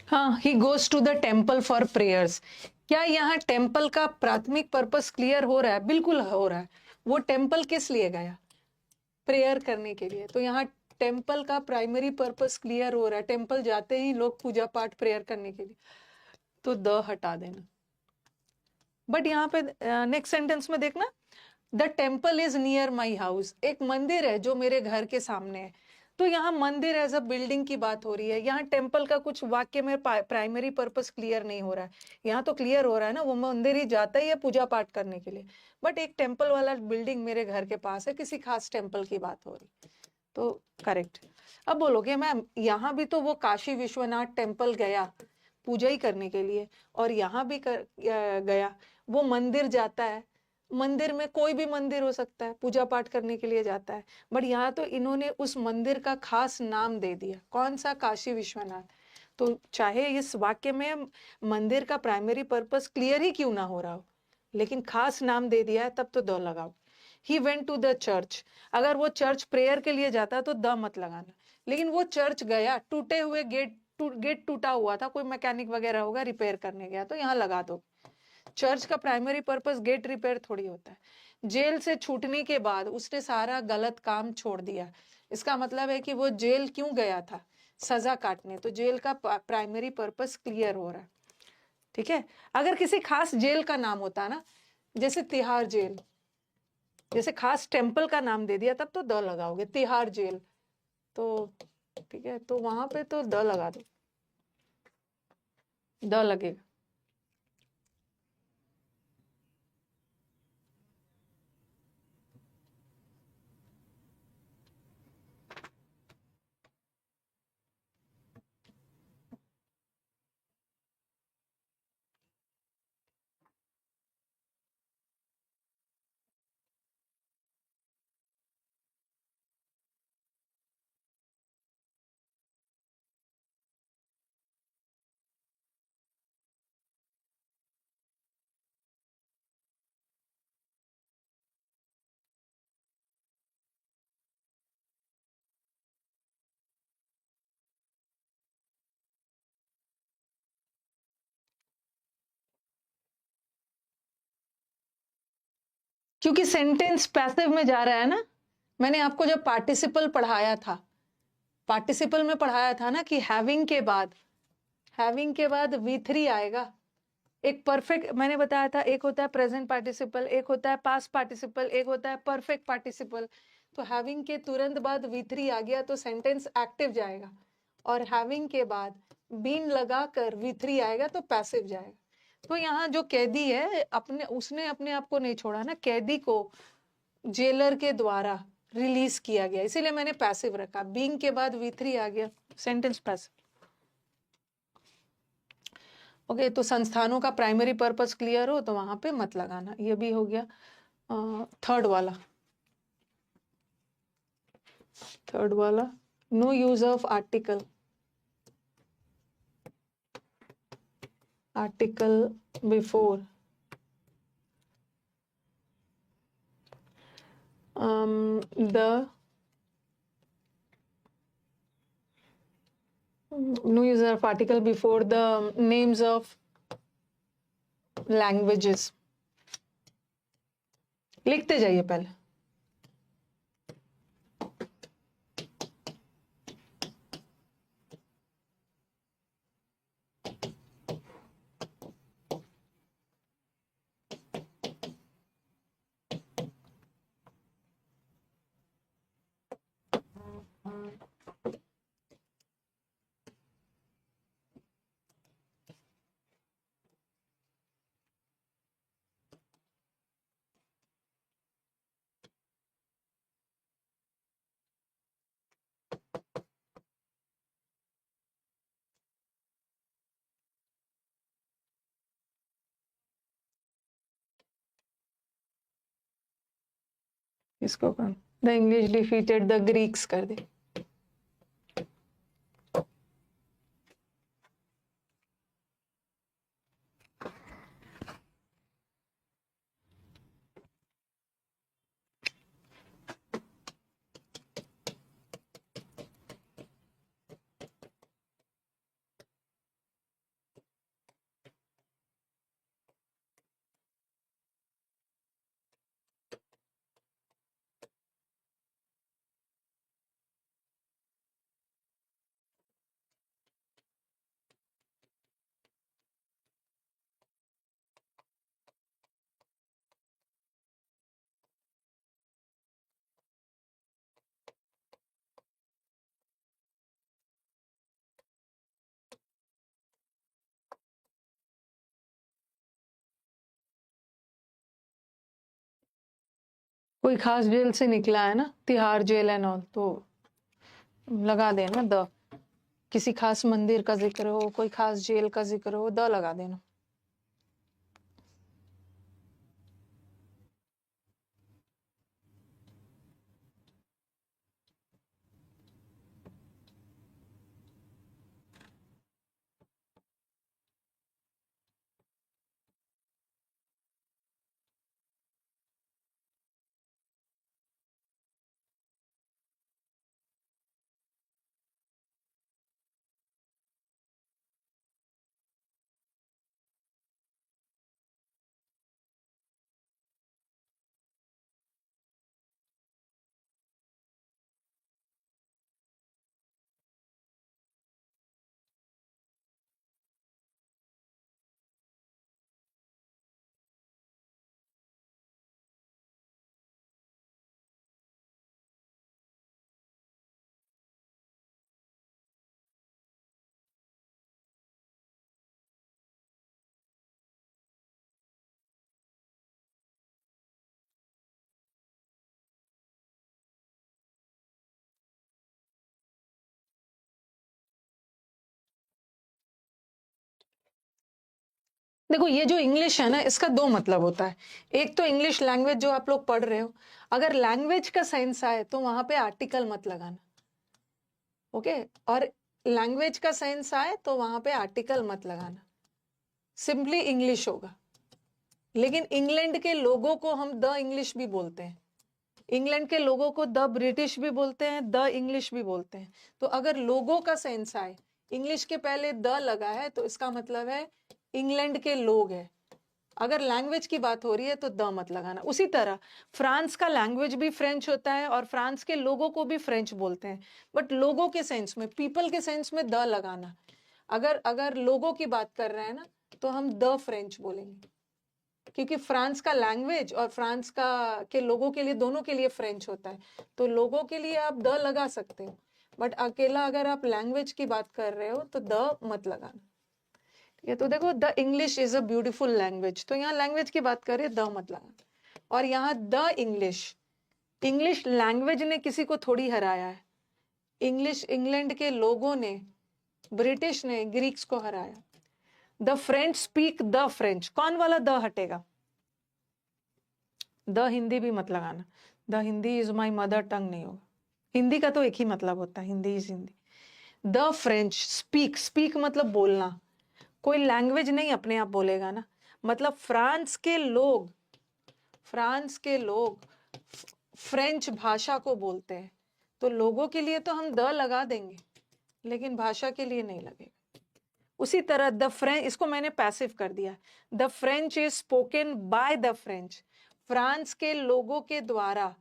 हाँ, he goes to the temple for prayers. क्या यहाँ टेम्पल का प्राथमिक पर्पस क्लियर हो रहा है? बिल्कुल हो रहा है। वो टेम्पल किस लिए गया? प्रेयर करने के लिए। तो यहाँ टेम्पल का प्राइमरी पर्पस क्लियर हो रहा है, टेम्पल जाते ही लोग पूजा पाठ प्रेयर करने के लिए, तो द हटा देना। बट यहाँ पे नेक्स्ट सेंटेंस में देखना, the temple is near my house, एक मंदिर है जो मेरे घर के सामने है। तो यहाँ मंदिर एज अ बिल्डिंग की बात हो रही है, यहाँ टेम्पल का कुछ वाक्य में प्राइमरी पर्पस क्लियर नहीं हो रहा है। यहाँ तो क्लियर हो रहा है ना, वो मंदिर ही जाता ही है पूजा पाठ करने के लिए, बट एक टेम्पल वाला बिल्डिंग मेरे घर के पास है, किसी खास टेम्पल की बात हो रही, तो करेक्ट। अब बोलोगे मैम यहाँ भी तो वो काशी विश्वनाथ टेम्पल गया पूजा ही करने के लिए, और यहाँ भी गया, वो मंदिर जाता है, मंदिर में कोई भी मंदिर हो सकता है, पूजा पाठ करने के लिए जाता है, बट यहाँ तो इन्होंने उस मंदिर का खास नाम दे दिया, कौन सा, काशी विश्वनाथ। तो चाहे इस वाक्य में मंदिर का प्राइमरी पर्पस क्लियर ही क्यों ना हो रहा हो, लेकिन खास नाम दे दिया है, तब तो द लगाओ। He went to the church, अगर वो चर्च प्रेयर के लिए जाता तो द मत लगाना, लेकिन वो चर्च गया, टूटे हुए गेट टूटा हुआ था, कोई मैकेनिक वगैरह होगा, रिपेयर करने गया, तो यहाँ लगा दो। चर्च का प्राइमरी पर्पस गेट रिपेयर थोड़ी होता है। जेल से छूटने के बाद उसने सारा गलत काम छोड़ दिया, इसका मतलब है कि वो जेल क्यों गया था, सजा काटने, तो जेल का प्राइमरी पर्पस क्लियर हो रहा है। ठीक है, अगर किसी खास जेल का नाम होता ना, जैसे तिहाड़ जेल, जैसे खास टेम्पल का नाम दे दिया, तब तो द लगाओगे, तिहाड़ जेल, तो ठीक है, तो वहां पे तो द लगा दो, द लगेगा। क्योंकि सेंटेंस पैसिव में जा रहा है ना, मैंने आपको जब पार्टिसिपल पढ़ाया था, पार्टिसिपल में पढ़ाया था ना कि हैविंग के बाद V3 आएगा। एक परफेक्ट मैंने बताया था, एक होता है प्रेजेंट पार्टिसिपल, एक होता है पास्ट पार्टिसिपल, एक होता है परफेक्ट पार्टिसिपल। तो हैविंग के तुरंत बाद V3 आ गया तो सेंटेंस एक्टिव जाएगा, और हैविंग के बाद बीन लगाकर V3 आएगा तो पैसिव जाएगा। तो यहाँ जो कैदी है, उसने अपने आप को नहीं छोड़ा ना, कैदी को जेलर के द्वारा रिलीज किया गया, इसीलिए मैंने पैसिव रखा, बीइंग के बाद V3 आ गया, सेंटेंस पैसिव। ओके, तो संस्थानों का प्राइमरी पर्पस क्लियर हो तो वहां पे मत लगाना, ये भी हो गया। थर्ड वाला, no use of article before the no use of article before the names of languages, लिखते जाइए पहले। इसको the English defeated the Greeks कर दे। कोई खास जेल से निकला है ना, तिहाड़ जेल एंड ऑल, तो लगा देना द। किसी खास मंदिर का जिक्र हो, कोई खास जेल का जिक्र हो, द लगा देना। देखो ये जो इंग्लिश है ना, इसका दो मतलब होता है। एक तो इंग्लिश लैंग्वेज जो आप लोग पढ़ रहे हो, अगर लैंग्वेज का सेंस आए तो वहां पे आर्टिकल मत लगाना, ओके। और लैंग्वेज का सेंस आए तो वहां पे आर्टिकल मत लगाना, सिंपली इंग्लिश होगा। लेकिन इंग्लैंड के लोगों को हम द इंग्लिश भी बोलते हैं, इंग्लैंड के लोगों को द ब्रिटिश भी बोलते हैं, द इंग्लिश भी बोलते हैं। तो अगर लोगों का सेंस आए, इंग्लिश के पहले द लगा है तो इसका मतलब है इंग्लैंड के लोग हैं। अगर लैंग्वेज की बात हो रही है तो द मत लगाना। उसी तरह फ्रांस का लैंग्वेज भी फ्रेंच होता है और फ्रांस के लोगों को भी फ्रेंच बोलते हैं, बट लोगों के सेंस में, पीपल के सेंस में द लगाना। अगर अगर लोगों की बात कर रहे हैं ना, तो हम द फ्रेंच बोलेंगे, क्योंकि फ्रांस का लैंग्वेज और फ्रांस का के लोगों के लिए, दोनों के लिए फ्रेंच होता है। तो लोगों के लिए आप द लगा सकते हो, बट अकेला अगर आप लैंग्वेज की बात कर रहे हो तो द मत लगाना। ये तो देखो, the English is a beautiful language, तो यहाँ लैंग्वेज की बात करें, द मत लगाना। और यहाँ द इंग्लिश, इंग्लिश लैंग्वेज ने किसी को थोड़ी हराया है। इंग्लिश, इंग्लैंड के लोगों ने, ब्रिटिश ने ग्रीक्स को हराया। The French speak the French, कौन वाला द हटेगा? द हिंदी भी मत लगाना, the Hindi is my mother tongue नहीं होगा। हिंदी का तो एक ही मतलब होता है, Hindi is Hindi. The French speak, speak मतलब बोलना, कोई लैंग्वेज नहीं अपने आप बोलेगा ना, मतलब फ्रांस के लोग, फ्रांस के लोग फ्रेंच भाषा को बोलते हैं। तो लोगों के लिए तो हम द लगा देंगे, लेकिन भाषा के लिए नहीं लगेगा। उसी तरह द फ्रेंच, इसको मैंने पैसिव कर दिया, the French is spoken by the French, France के लोगों के द्वारा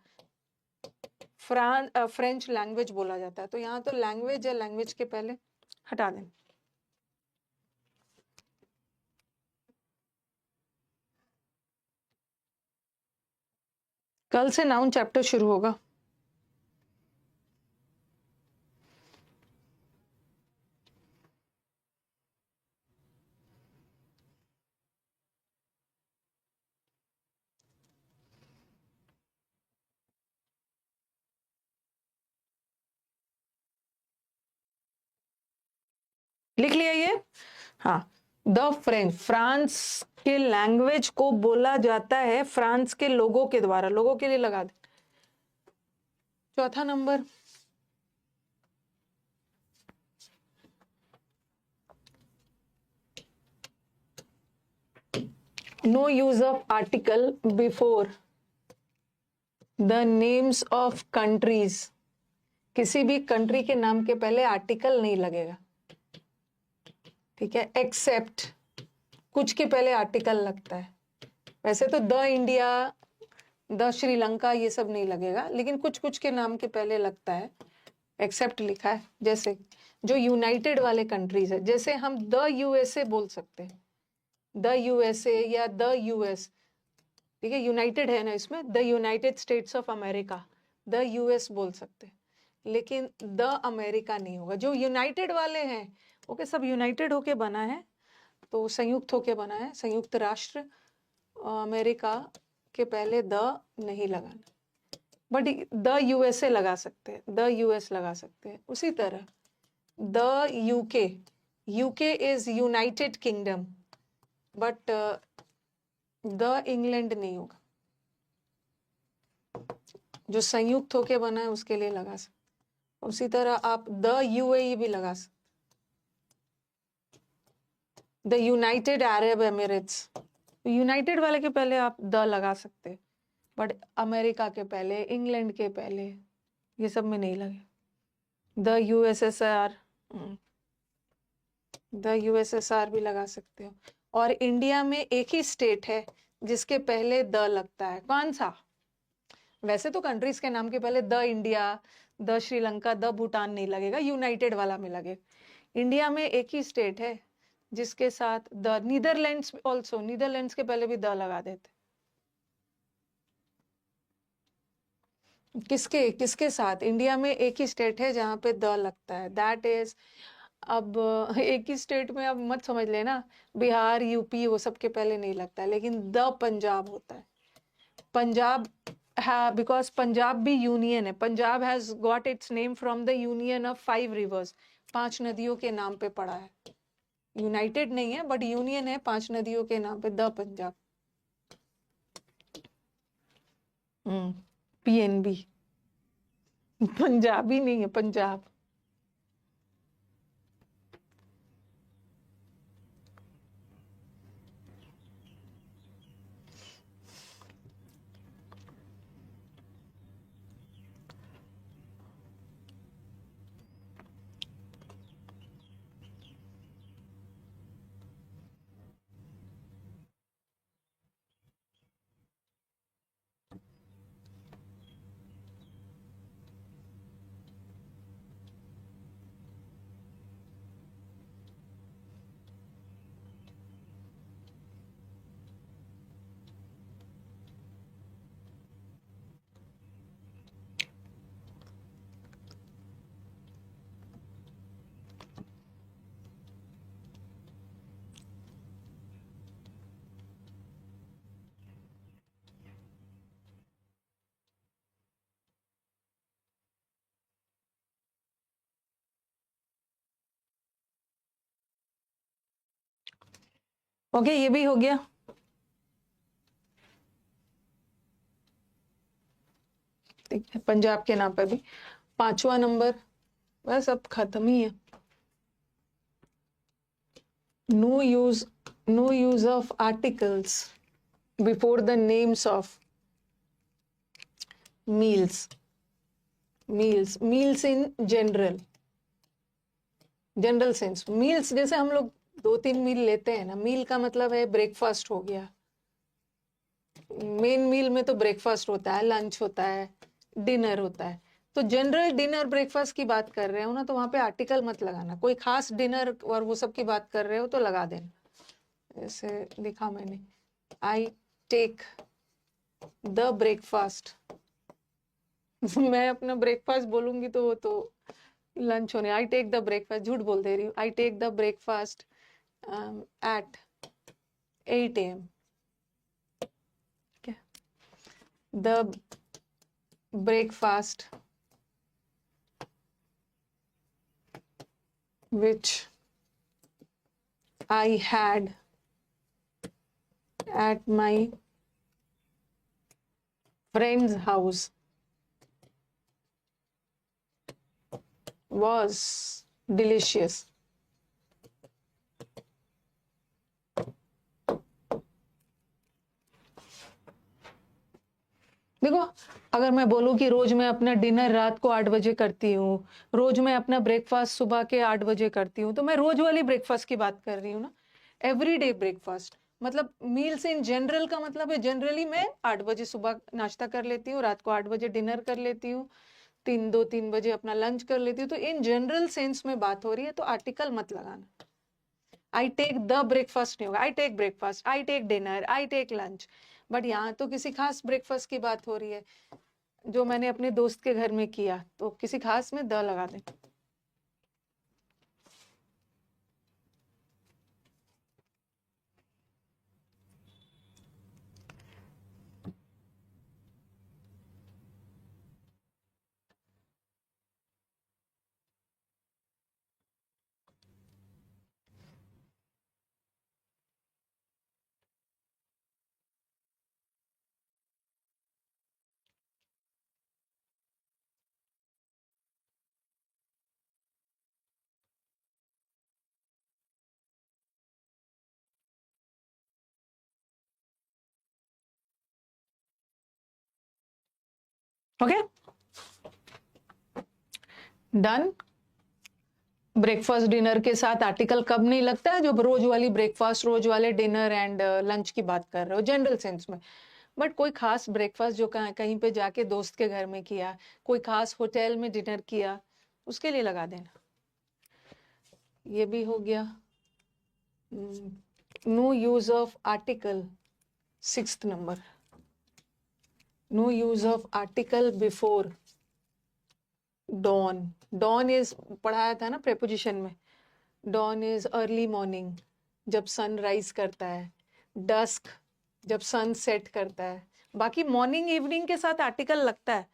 फ्रेंच लैंग्वेज बोला जाता है। तो यहाँ तो लैंग्वेज या लैंग्वेज के पहले हटा दें। कल से नाउन चैप्टर शुरू होगा। लिख लिया ये? हाँ, द फ्रेंच, फ्रांस के लैंग्वेज को बोला जाता है फ्रांस के लोगों के द्वारा, लोगों के लिए लगा दे। चौथा नंबर, no use of article before the names of countries, किसी भी कंट्री के नाम के पहले आर्टिकल नहीं लगेगा, ठीक है। एक्सेप्ट, कुछ के पहले आर्टिकल लगता है। वैसे तो द इंडिया, द श्रीलंका ये सब नहीं लगेगा, लेकिन कुछ कुछ के नाम के पहले लगता है, एक्सेप्ट लिखा है। जैसे जो यूनाइटेड वाले कंट्रीज है, जैसे हम द यूएसए बोल सकते हैं, द यूएसए या द यूएस, ठीक है, यूनाइटेड है ना इसमें, the United states of America, the US बोल सकते हैं, लेकिन द अमेरिका नहीं होगा। जो यूनाइटेड वाले हैं, ओके, सब यूनाइटेड होके बना है, तो संयुक्त होके बना है, संयुक्त राष्ट्र अमेरिका के पहले द नहीं लगाना। बट द यूएसए लगा सकते हैं, द यूएस लगा सकते हैं। उसी तरह the UK, UK is United kingdom, but the England नहीं होगा, जो संयुक्त होके बना है उसके लिए लगा सकते। उसी तरह आप द यूएई भी लगा सकते, the United Arab Emirates, United वाले के पहले आप द लगा सकते, बट अमेरिका के पहले, इंग्लैंड के पहले, ये सब में नहीं लगे। द यूएसएसआर, द यूएसएसआर भी लगा सकते हो। और इंडिया में एक ही स्टेट है जिसके पहले द लगता है, कौन सा? वैसे तो कंट्रीज के नाम के पहले the India, the Sri Lanka, the Bhutan नहीं लगेगा, यूनाइटेड वाला में लगेगा। इंडिया में एक ही स्टेट है जिसके साथ द, नीदरलैंड्स ऑल्सो, नीदरलैंड्स के पहले भी द लगा देते। किसके किसके साथ? इंडिया में एक ही स्टेट है जहां पे द लगता है, दैट इज, अब एक ही स्टेट में अब मत समझ लेना, बिहार, यूपी वो सब के पहले नहीं लगता है, लेकिन द पंजाब होता है। पंजाब है बिकॉज पंजाब भी यूनियन है, Punjab has got its name from the union of 5 reverse, 5 नदियों के नाम पे पड़ा है। यूनाइटेड नहीं है बट यूनियन है 5 नदियों के नाम पे, द पंजाब। पीएनबी पंजाबी नहीं है, पंजाब। ओके, ये भी हो गया। ठीक है, पंजाब के नाम पे भी 5वां नंबर, बस अब खत्म ही है। No use of articles before the names of meals, meals in general, general sense. Meals जैसे हम लोग 2-3 मील लेते हैं ना, मील का मतलब है ब्रेकफास्ट हो गया, मेन मील में तो ब्रेकफास्ट होता है, लंच होता है, डिनर होता है। तो जनरल डिनर ब्रेकफास्ट की बात कर रहे हो ना, तो वहां पे आर्टिकल मत लगाना। कोई खास डिनर और वो सब की बात कर रहे हो तो लगा देना। जैसे लिखा मैंने, आई टेक द ब्रेकफास्ट मैं अपना ब्रेकफास्ट बोलूंगी तो वो तो लंच होने। आई टेक द ब्रेकफास्ट, झूठ बोल दे रही हूँ। I take the breakfast at 8 AM। The breakfast which I had at my friend's house was delicious. देखो, अगर मैं बोलूं कि रोज मैं अपना डिनर रात को 8 बजे करती हूँ, रोज मैं अपना ब्रेकफास्ट सुबह के 8 बजे करती हूँ, तो मैं रोज वाली ब्रेकफास्ट की बात कर रही हूँ ना, एवरीडे ब्रेकफास्ट। मतलब मील्स इन जनरल का मतलब है जनरली मैं 8 बजे सुबह नाश्ता कर लेती हूँ, रात को 8 बजे डिनर कर लेती हूँ, 3 बजे अपना लंच कर लेती हूँ। तो इन जनरल सेंस में बात हो रही है, तो आर्टिकल मत लगाना। आई टेक द ब्रेकफास्ट नहीं होगा, I take breakfast, I take dinner, I take lunch. But यहाँ तो किसी खास ब्रेकफास्ट की बात हो रही है, जो मैंने अपने दोस्त के घर में किया, तो किसी खास में द लगा दें। Okay, done. ब्रेकफास्ट डिनर के साथ आर्टिकल कब नहीं लगता है? जब रोज वाली ब्रेकफास्ट, रोज वाले डिनर एंड लंच की बात कर रहे हो जनरल सेंस में। बट कोई खास ब्रेकफास्ट जो कहीं पे जाके दोस्त के घर में किया, कोई खास होटल में डिनर किया, उसके लिए लगा देना। ये भी हो गया। No use of article, 6th number, no use of article before dawn. Dawn is पढ़ाया था ना प्रेपोजिशन में, डॉन इज अर्ली मॉर्निंग जब सन राइज करता है, डस्क जब सन सेट करता है। बाकी मॉर्निंग इवनिंग के साथ आर्टिकल लगता है,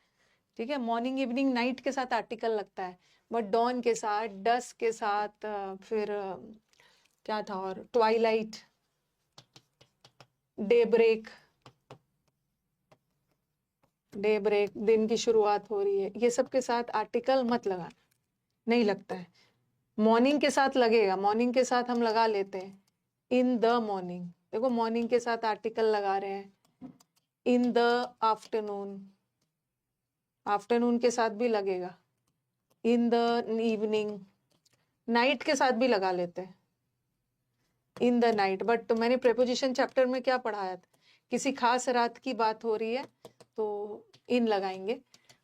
ठीक है, मॉर्निंग इवनिंग नाइट के साथ आर्टिकल लगता है, बट डॉन के साथ, डस्क के साथ, फिर क्या था और, twilight, daybreak, daybreak, दिन की शुरुआत हो रही है, ये सब के साथ आर्टिकल मत लगाना, नहीं लगता है। मॉर्निंग के साथ लगेगा, मॉर्निंग के साथ हम लगा लेते हैं इन द मॉर्निंग। देखो मॉर्निंग के साथ आर्टिकल लगा रहे हैं, इन द आफ्टरनून, आफ्टरनून के साथ भी लगेगा, इन द इवनिंग, नाइट के साथ भी लगा लेते हैं, इन द नाइट। बट तो मैंने प्रेपोजिशन चैप्टर में क्या पढ़ाया था, किसी खास रात की बात हो रही है तो इन लगाएंगे,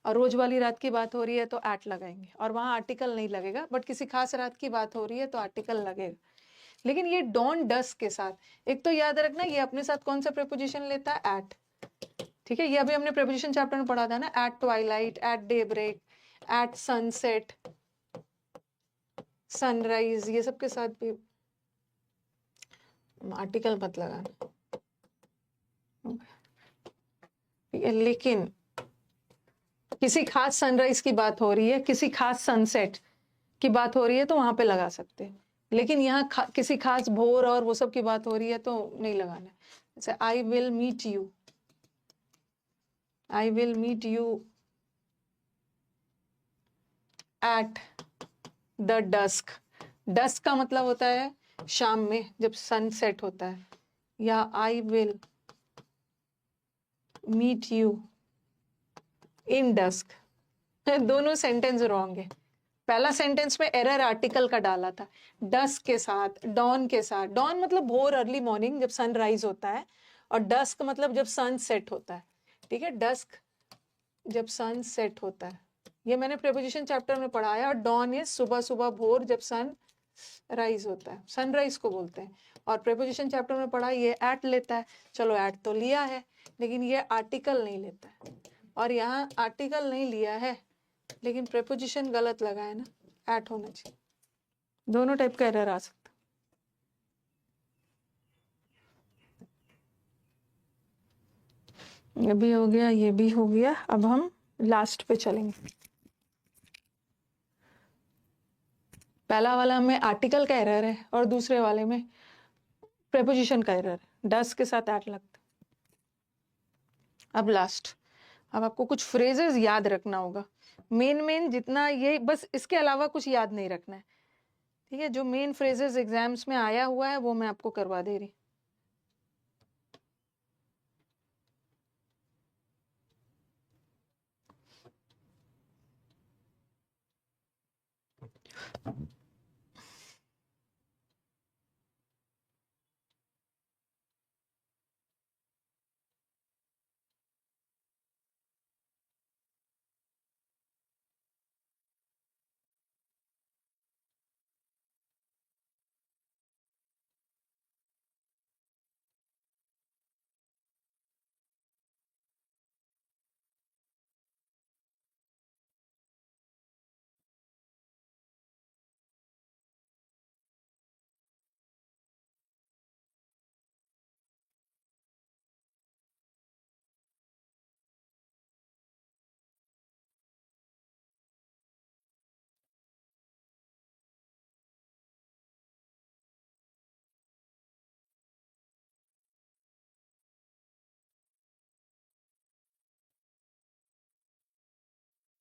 और रोज वाली रात की बात हो रही है तो एट लगाएंगे, और वहां आर्टिकल नहीं लगेगा। बट किसी खास रात की बात हो रही है तो आर्टिकल लगेगा। लेकिन ये डॉन डस्क के साथ, एक तो याद रखना ये अपने साथ कौन सा प्रेपोजिशन लेता है, एट, ठीक है। ये अभी हमने प्रेपोजिशन चैप्टर में पढ़ा था ना, at twilight, at daybreak, at sunset, sunrise, ये सब के साथ भी आर्टिकल मत लगाना, ठीक है। लेकिन किसी खास सनराइज की बात हो रही है, किसी खास सनसेट की बात हो रही है तो वहां पे लगा सकते हैं। लेकिन यहाँ किसी खास भोर और वो सब की बात हो रही है तो नहीं लगाना। जैसे I will meet you, I will meet you at the dusk. Dusk का मतलब होता है शाम में जब सन सेट होता है, या I will meet you in dusk. दोनों सेंटेंस रॉन्ग है। पहला सेंटेंस में एरर आर्टिकल का डाला था, डस्क के साथ, डॉन के साथ। डॉन मतलब भोर, अर्ली मॉर्निंग जब सन राइज होता है, और डस्क मतलब जब सन सेट होता है, ठीक है। डस्क जब सन सेट होता है, ये मैंने प्रेपोजिशन चैप्टर में पढ़ाया। और डॉन इज सुबह सुबह, भोर जब सन राइज होता है, सनराइज को बोलते हैं। और प्रेपोजिशन चैप्टर में पढ़ा ये एट लेता है, चलो एट तो लिया है, लेकिन ये आर्टिकल नहीं लेता है। और यहाँ आर्टिकल नहीं लिया है लेकिन प्रेपोजिशन गलत लगा है ना, एट होना चाहिए। दोनों टाइप का एरर आ सकता है। ये भी हो गया, ये भी हो गया। अब हम लास्ट पे चलेंगे। पहला वाला में आर्टिकल का एरर है और दूसरे वाले में प्रेपोजिशन का एरर है, डस के साथ एट लगता है। अब लास्ट, अब आपको कुछ फ्रेजेस याद रखना होगा, मेन जितना, ये बस, इसके अलावा कुछ याद नहीं रखना है, ठीक है। जो मेन फ्रेजेस एग्जाम्स में आया हुआ है वो मैं आपको करवा दे रही।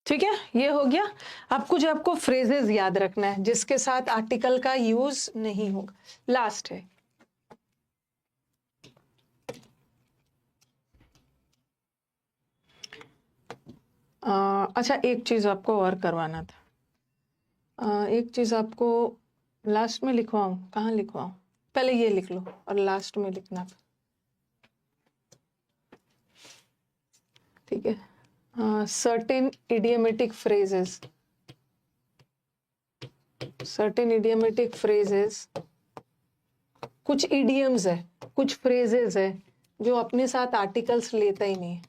ठीक है, ये हो गया। अब कुछ आपको फ्रेजेस याद रखना है जिसके साथ आर्टिकल का यूज नहीं होगा। लास्ट है, अच्छा, एक चीज आपको और करवाना था। एक चीज आपको लास्ट में लिखवाऊं, कहाँ लिखवाऊं? पहले ये लिख लो और लास्ट में लिखना, ठीक है। Certain idiomatic phrases, certain idiomatic phrases, कुछ इडियम्स है, कुछ फ्रेजेस है जो अपने साथ आर्टिकल्स लेता ही नहीं है।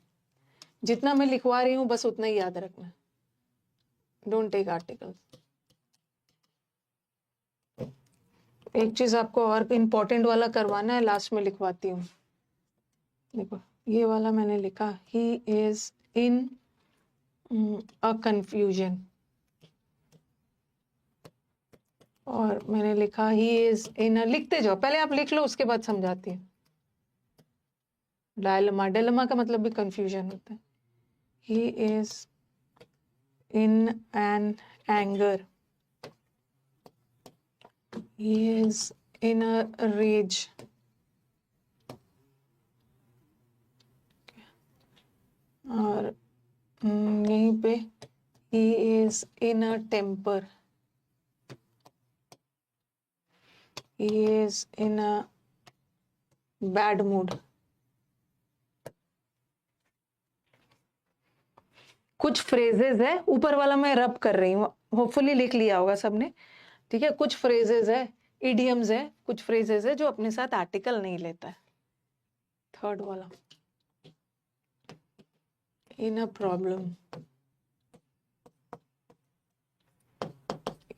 जितना मैं लिखवा रही हूँ बस उतना ही याद रखना, डोंट टेक आर्टिकल्स। एक चीज आपको और इम्पोर्टेंट वाला करवाना है, लास्ट में लिखवाती हूँ। देखो ये वाला मैंने लिखा, ही इज इन अ कंफ्यूजन, और मैंने लिखा ही इज इन अ, लिखते जाओ, पहले आप लिख लो उसके बाद समझाती हूँ। डायलमा, डायलमा का मतलब भी कंफ्यूजन होता है। ही is in an anger, he is in a rage, और यहीं पे he is in a temper, he is in a bad mood। कुछ फ्रेजेस है, ऊपर वाला मैं रब कर रही हूँ, होपफुली लिख लिया होगा सबने, ठीक है। कुछ फ्रेजेस है, इडियम्स है, कुछ फ्रेजेस है जो अपने साथ आर्टिकल नहीं लेता है। थर्ड वाला, इन अ प्रॉब्लम,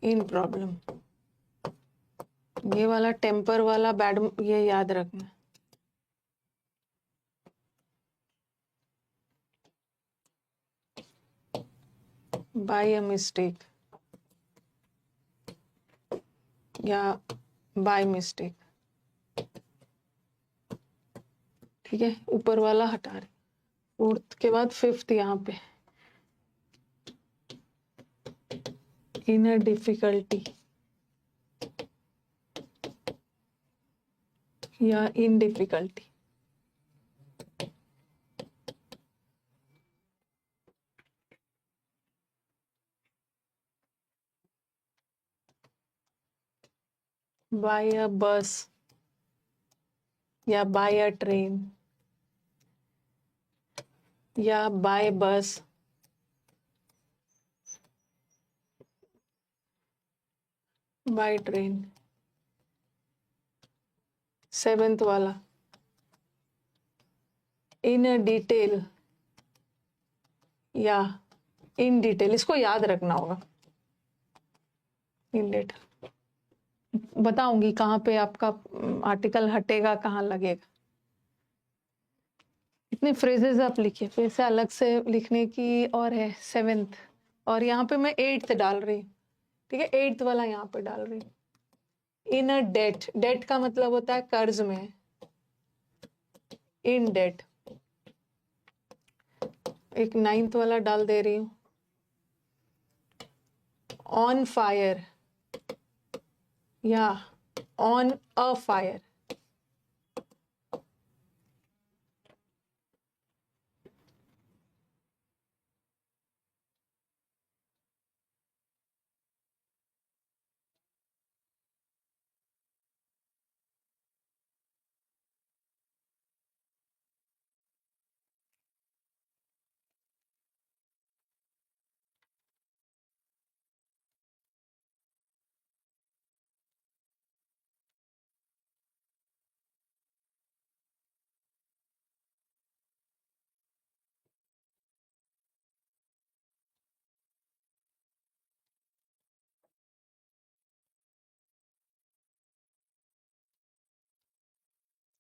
इन प्रॉब्लम, ये वाला टेम्पर वाला बैड, ये याद रखना। बाय अ मिस्टेक या बाय मिस्टेक, ठीक है। ऊपर वाला हटा रहे, फोर्थ के बाद फिफ्थ यहाँ पे, इन अ डिफिकल्टी या इन डिफिकल्टी। बाय अ बस या बाय अ ट्रेन या बाय बस, बाय ट्रेन। सेवेंथ वाला, इन अ डिटेल या इन डिटेल, इसको याद रखना होगा। इन डिटेल बताऊंगी कहाँ पे आपका आर्टिकल हटेगा, कहाँ लगेगा। इतने फ्रेजेस आप लिखिए, फिर से अलग से लिखने की और है सेवेंथ, और यहाँ पे मैं एट्थ डाल रही हूँ, ठीक है। एट्थ वाला यहाँ पे डाल रही हूँ। इन अ डेट, डेट का मतलब होता है कर्ज में, इन डेट। एक नाइन्थ वाला डाल दे रही हूँ, ऑन फायर या ऑन अ फायर।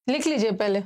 लिख लीजिए पहले।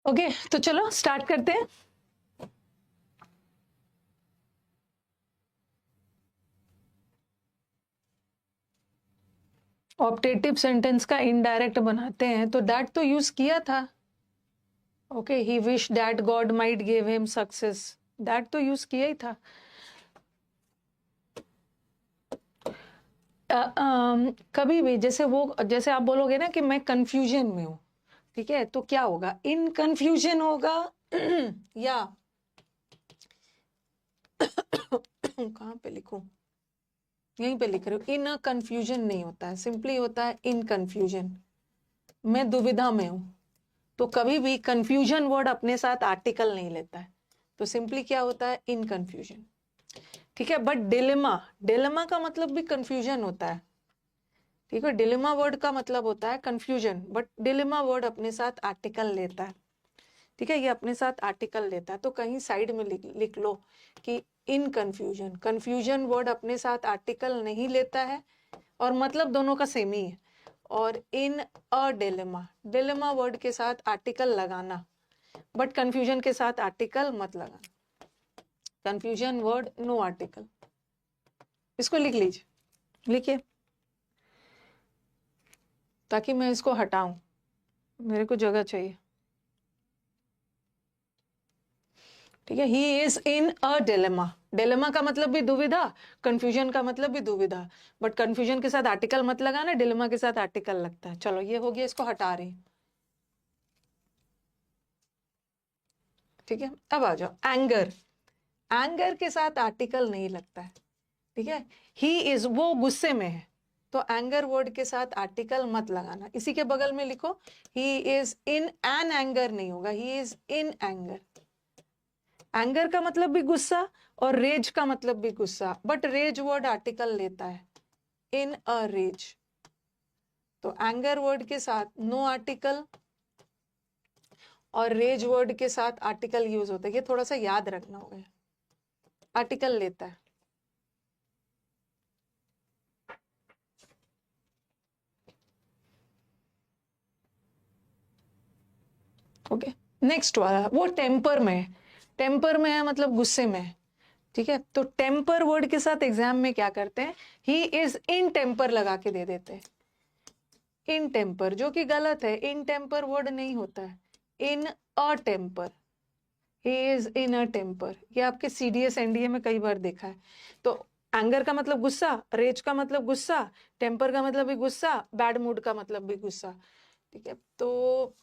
ओके, तो चलो स्टार्ट करते हैं। ऑप्टेटिव सेंटेंस का इनडायरेक्ट बनाते हैं तो दैट तो यूज किया था। Okay, he wish that God might give him success, that तो यूज किया ही था। कभी भी जैसे आप बोलोगे ना कि मैं कंफ्यूजन में हूं, ठीक है, तो क्या होगा, इन कंफ्यूजन होगा या कहाँ पे लिखूं, यहीं पे लिख रही हूँ। इन कंफ्यूजन नहीं होता है, सिंपली होता है इन कंफ्यूजन, मैं दुविधा में हूं। तो कभी भी कंफ्यूजन वर्ड अपने साथ आर्टिकल नहीं लेता है, तो सिंपली क्या होता है, इन कंफ्यूजन, ठीक है। बट डिलेमा, डिलेमा का मतलब भी कंफ्यूजन होता है, ठीक है। डिलेमा वर्ड का मतलब होता है कंफ्यूजन, बट डिलेमा वर्ड अपने साथ आर्टिकल लेता है, ठीक है, ये अपने साथ आर्टिकल लेता है। तो कहीं साइड में लिख लो कि इन कंफ्यूजन, कंफ्यूजन वर्ड अपने साथ आर्टिकल नहीं लेता है और मतलब दोनों का सेम ही है। और इन अ डिलेमा, डिलेमा वर्ड के साथ आर्टिकल लगाना, बट कंफ्यूजन के साथ आर्टिकल मत लगाना। कंफ्यूजन वर्ड नो आर्टिकल, इसको लिख लीजिए, लिखिए, ताकि मैं इसको हटाऊं, मेरे को जगह चाहिए, ठीक है। ही is in a dilemma, dilemma का मतलब भी दुविधा, कंफ्यूजन का मतलब भी दुविधा, बट कंफ्यूजन के साथ आर्टिकल मत लगाना, डिलेमा के साथ आर्टिकल लगता है। चलो ये हो गया, इसको हटा रही, ठीक है। अब आ जाओ एंगर, एंगर के साथ आर्टिकल नहीं लगता है, ठीक है। ही इज, वो गुस्से में है, तो एंगर वर्ड के साथ आर्टिकल मत लगाना। इसी के बगल में लिखो, ही इज इन एन एंगर नहीं होगा, ही इज इन एंगर। एंगर का मतलब भी गुस्सा और रेज का मतलब भी गुस्सा, बट रेज वर्ड आर्टिकल लेता है, इन अ रेज। तो एंगर वर्ड के साथ नो आर्टिकल और रेज वर्ड के साथ आर्टिकल यूज होता है, ये थोड़ा सा याद रखना होगा, आर्टिकल लेता है। ओके, नेक्स्ट वाला, वो टेम्पर में है, टेम्पर में है मतलब गुस्से में है, ठीक है। तो टेम्पर वर्ड के साथ एग्जाम में क्या करते हैं, ही इज इन टेम्पर लगा के दे देते हैं, इन टेम्पर, जो कि गलत है, इन टेम्पर वर्ड नहीं होता है, in a temper, he is in a temper. ये आपके सीडीएस एनडीए में कई बार देखा है। तो एंगर का मतलब गुस्सा, रेज का मतलब गुस्सा, टेम्पर का मतलब भी गुस्सा, बैड मूड का मतलब भी गुस्सा, ठीक है। तो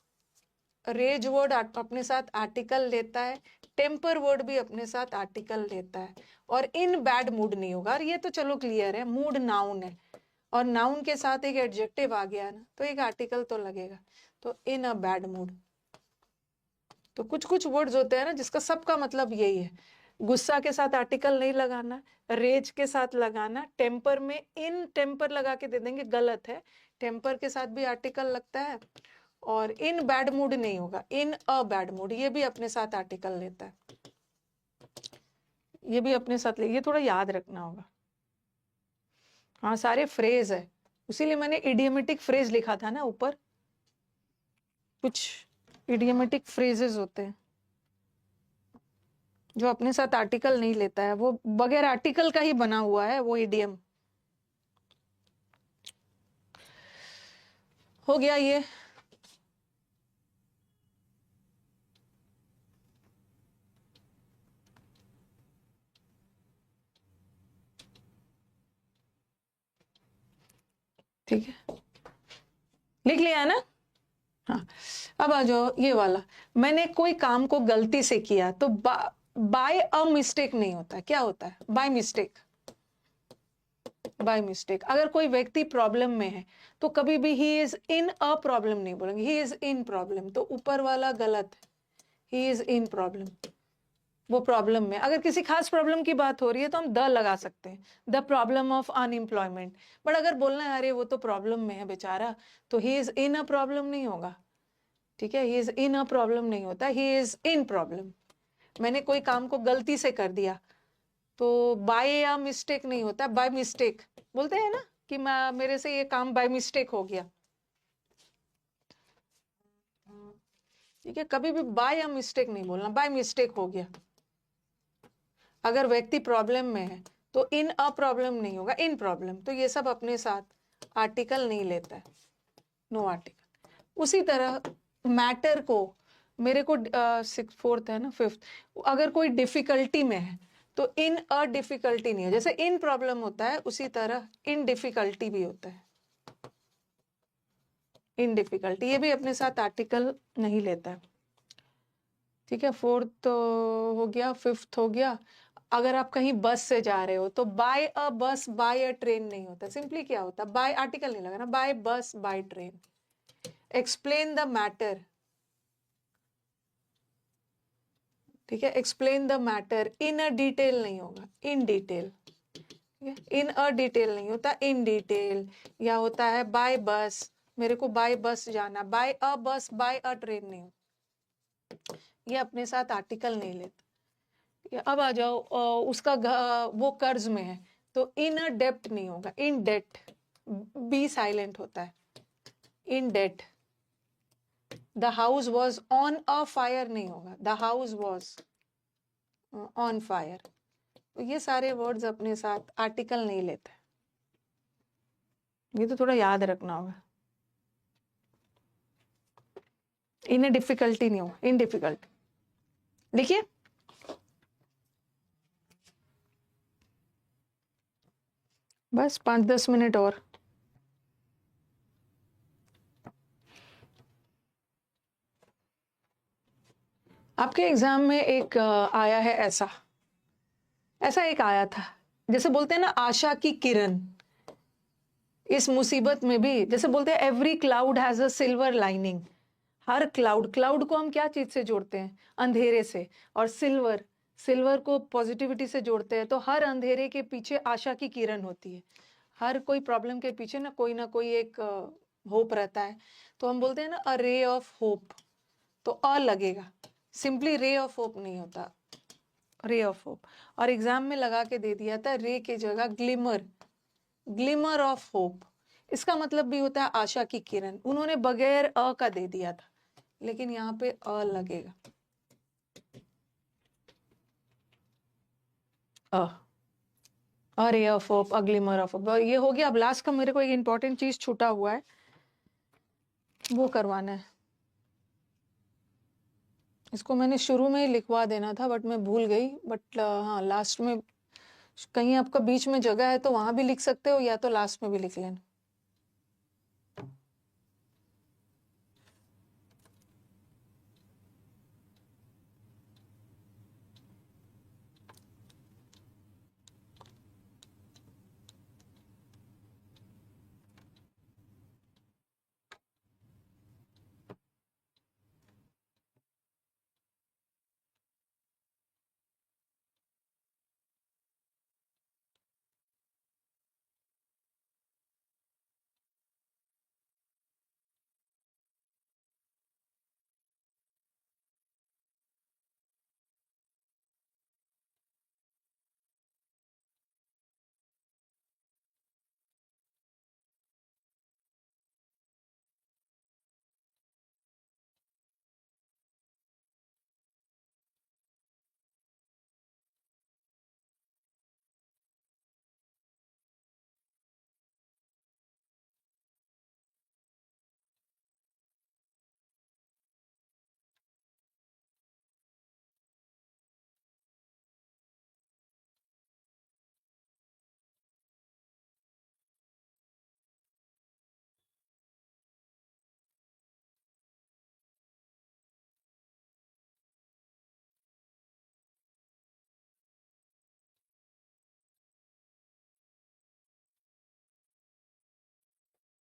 रेज वर्ड अपने साथ आर्टिकल लेता है, टेम्पर वर्ड भी अपने साथ आर्टिकल लेता है, और इन बैड मूड नहीं होगा। और ये तो चलो क्लियर है, मूड नाउन है और नाउन के साथ एक एडजेक्टिव आ गया ना, तो एक आर्टिकल तो लगेगा। तो इन अ बैड मूड, तो कुछ कुछ वर्ड्स होते हैं ना जिसका सबका मतलब यही है, गुस्सा के साथ आर्टिकल नहीं लगाना, रेज के साथ लगाना, टेम्पर में इन टेम्पर लगा के दे देंगे, गलत है, टेम्पर के साथ भी आर्टिकल लगता है। और इन बैड मूड नहीं होगा, इन अ बैड मूड, ये भी अपने साथ आर्टिकल लेता है, ये भी अपने साथ ये थोड़ा याद रखना होगा। हाँ, सारे फ्रेज है, इसीलिए मैंने इडियमेटिक फ्रेज लिखा था ना ऊपर, कुछ इडियमेटिक फ्रेजेस होते हैं जो अपने साथ आर्टिकल नहीं लेता है, वो बगैर आर्टिकल का ही बना हुआ है, वो इडियम। हो गया ये, ठीक है, लिख लिया है ना। हाँ, अब आ जाओ ये वाला, मैंने कोई काम को गलती से किया, तो बाय अ मिस्टेक नहीं होता, क्या होता है, बाय मिस्टेक। बाय मिस्टेक, अगर कोई व्यक्ति प्रॉब्लम में है तो कभी भी ही इज इन अ प्रॉब्लम नहीं बोलेंगे, ही इज इन प्रॉब्लम, तो ऊपर वाला गलत है, ही इज इन प्रॉब्लम, वो प्रॉब्लम में। अगर किसी खास प्रॉब्लम की बात हो रही है तो हम द लगा सकते हैं, the problem of unemployment. But अगर बोलना है अरे वो तो प्रॉब्लम में है बेचारा, तो ही इज इन अ प्रॉब्लम नहीं होगा, ठीक है, ही इज इन अ प्रॉब्लम नहीं होता, ही इज इन प्रॉब्लम। मैंने कोई काम को गलती से कर दिया, तो बाय या मिस्टेक नहीं होता, बाय मिस्टेक बोलते हैं ना कि मेरे से ये काम बाय मिस्टेक हो गया। ठीक है, कभी भी बाय अ मिस्टेक नहीं बोलना, बाय मिस्टेक हो गया। अगर व्यक्ति प्रॉब्लम में है तो इन अ प्रॉब्लम नहीं होगा, इन प्रॉब्लम। तो ये सब अपने साथ आर्टिकल नहीं लेता है, नो आर्टिकल। उसी तरह मैटर को, मेरे को फोर्थ है ना, फिफ्थ, अगर कोई डिफिकल्टी में है तो इन अ डिफिकल्टी नहीं है। जैसे इन प्रॉब्लम होता है उसी तरह इन डिफिकल्टी भी होता है, इन डिफिकल्टी, ये भी अपने साथ आर्टिकल नहीं लेता है। ठीक है, फोर्थ तो हो गया, फिफ्थ हो गया। अगर आप कहीं बस से जा रहे हो तो बाय अ बस बाय अ ट्रेन नहीं होता, सिंपली क्या होता, बाय आर्टिकल नहीं लगाना, बाय बस by train. Explain the matter, ठीक है, explain the matter, in a detail नहीं होगा, in detail. In a detail नहीं होता, इन डिटेल। या होता है बाय बस, मेरे को बाय बस जाना, बाय अ बस बाय अ ट्रेन नहीं होता, ये अपने साथ आर्टिकल नहीं लेता। अब आ जाओ, उसका वो कर्ज में है तो इन अ डेप्ट नहीं होगा, इन डेट, बी साइलेंट होता है, in debt. The house was on a fire नहीं होगा, the house was on fire. तो ये सारे वर्ड्स अपने साथ आर्टिकल नहीं लेते, ये तो थोड़ा याद रखना होगा। इन डिफिकल्टी नहीं होगा, इन डिफिकल्टी। देखिए बस 5-10 मिनट और। आपके एग्जाम में एक आया है, ऐसा एक आया था, जैसे बोलते हैं ना आशा की किरण, इस मुसीबत में भी, जैसे बोलते हैं every cloud has a silver lining. Her cloud, cloud को हम क्या चीज से जोड़ते हैं, अंधेरे से, और सिल्वर, सिल्वर को पॉजिटिविटी से जोड़ते हैं। तो हर अंधेरे के पीछे आशा की किरण होती है, हर कोई प्रॉब्लम के पीछे ना कोई एक होप रहता है। तो हम बोलते हैं ना अ रे ऑफ होप, तो अ लगेगा, सिंपली रे ऑफ होप नहीं होता, रे ऑफ होप। और एग्जाम में लगा के दे दिया था रे की जगह ग्लिमर, ग्लिमर ऑफ होप। इसका मतलब भी होता है आशा की किरण, उन्होंने बगैर अ का दे दिया था, लेकिन यहाँ पे अ लगेगा, a ray of hope, a glimmer of hope. ये हो गया। अब लास्ट का मेरे को एक इंपॉर्टेंट चीज छूटा हुआ है, वो करवाना है। इसको मैंने शुरू में ही लिखवा देना था बट मैं भूल गई, बट हाँ लास्ट में कहीं आपका बीच में जगह है तो वहां भी लिख सकते हो, या तो लास्ट में भी लिख लेना।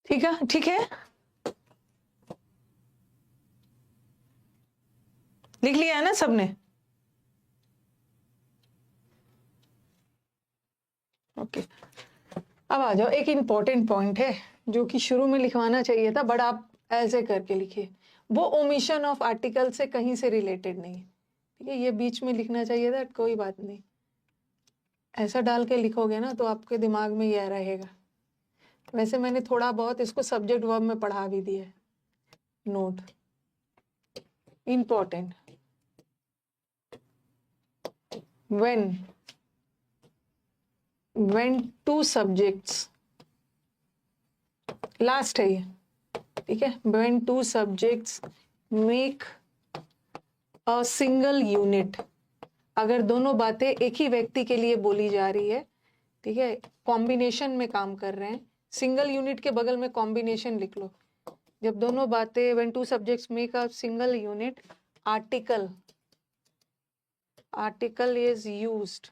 ठीक है, ठीक है, लिख लिया है ना सबने? ओके, अब आ जाओ, एक इंपॉर्टेंट पॉइंट है जो कि शुरू में लिखवाना चाहिए था बट आप ऐसे करके लिखिए, वो ओमिशन ऑफ आर्टिकल से कहीं से रिलेटेड नहीं है। ठीक है, ये बीच में लिखना चाहिए था, कोई बात नहीं, ऐसा डाल के लिखोगे ना तो आपके दिमाग में यह रहेगा। वैसे मैंने थोड़ा बहुत इसको सब्जेक्ट वर्ब में पढ़ा भी दिया है, note. important when two subjects, last है ये, ठीक है, when two subjects make a single unit, अगर दोनों बातें एक ही व्यक्ति के लिए बोली जा रही है, ठीक है, कॉम्बिनेशन में काम कर रहे हैं, सिंगल यूनिट के बगल में कॉम्बिनेशन लिख लो, जब दोनों बातें when two subjects make a single unit, article is used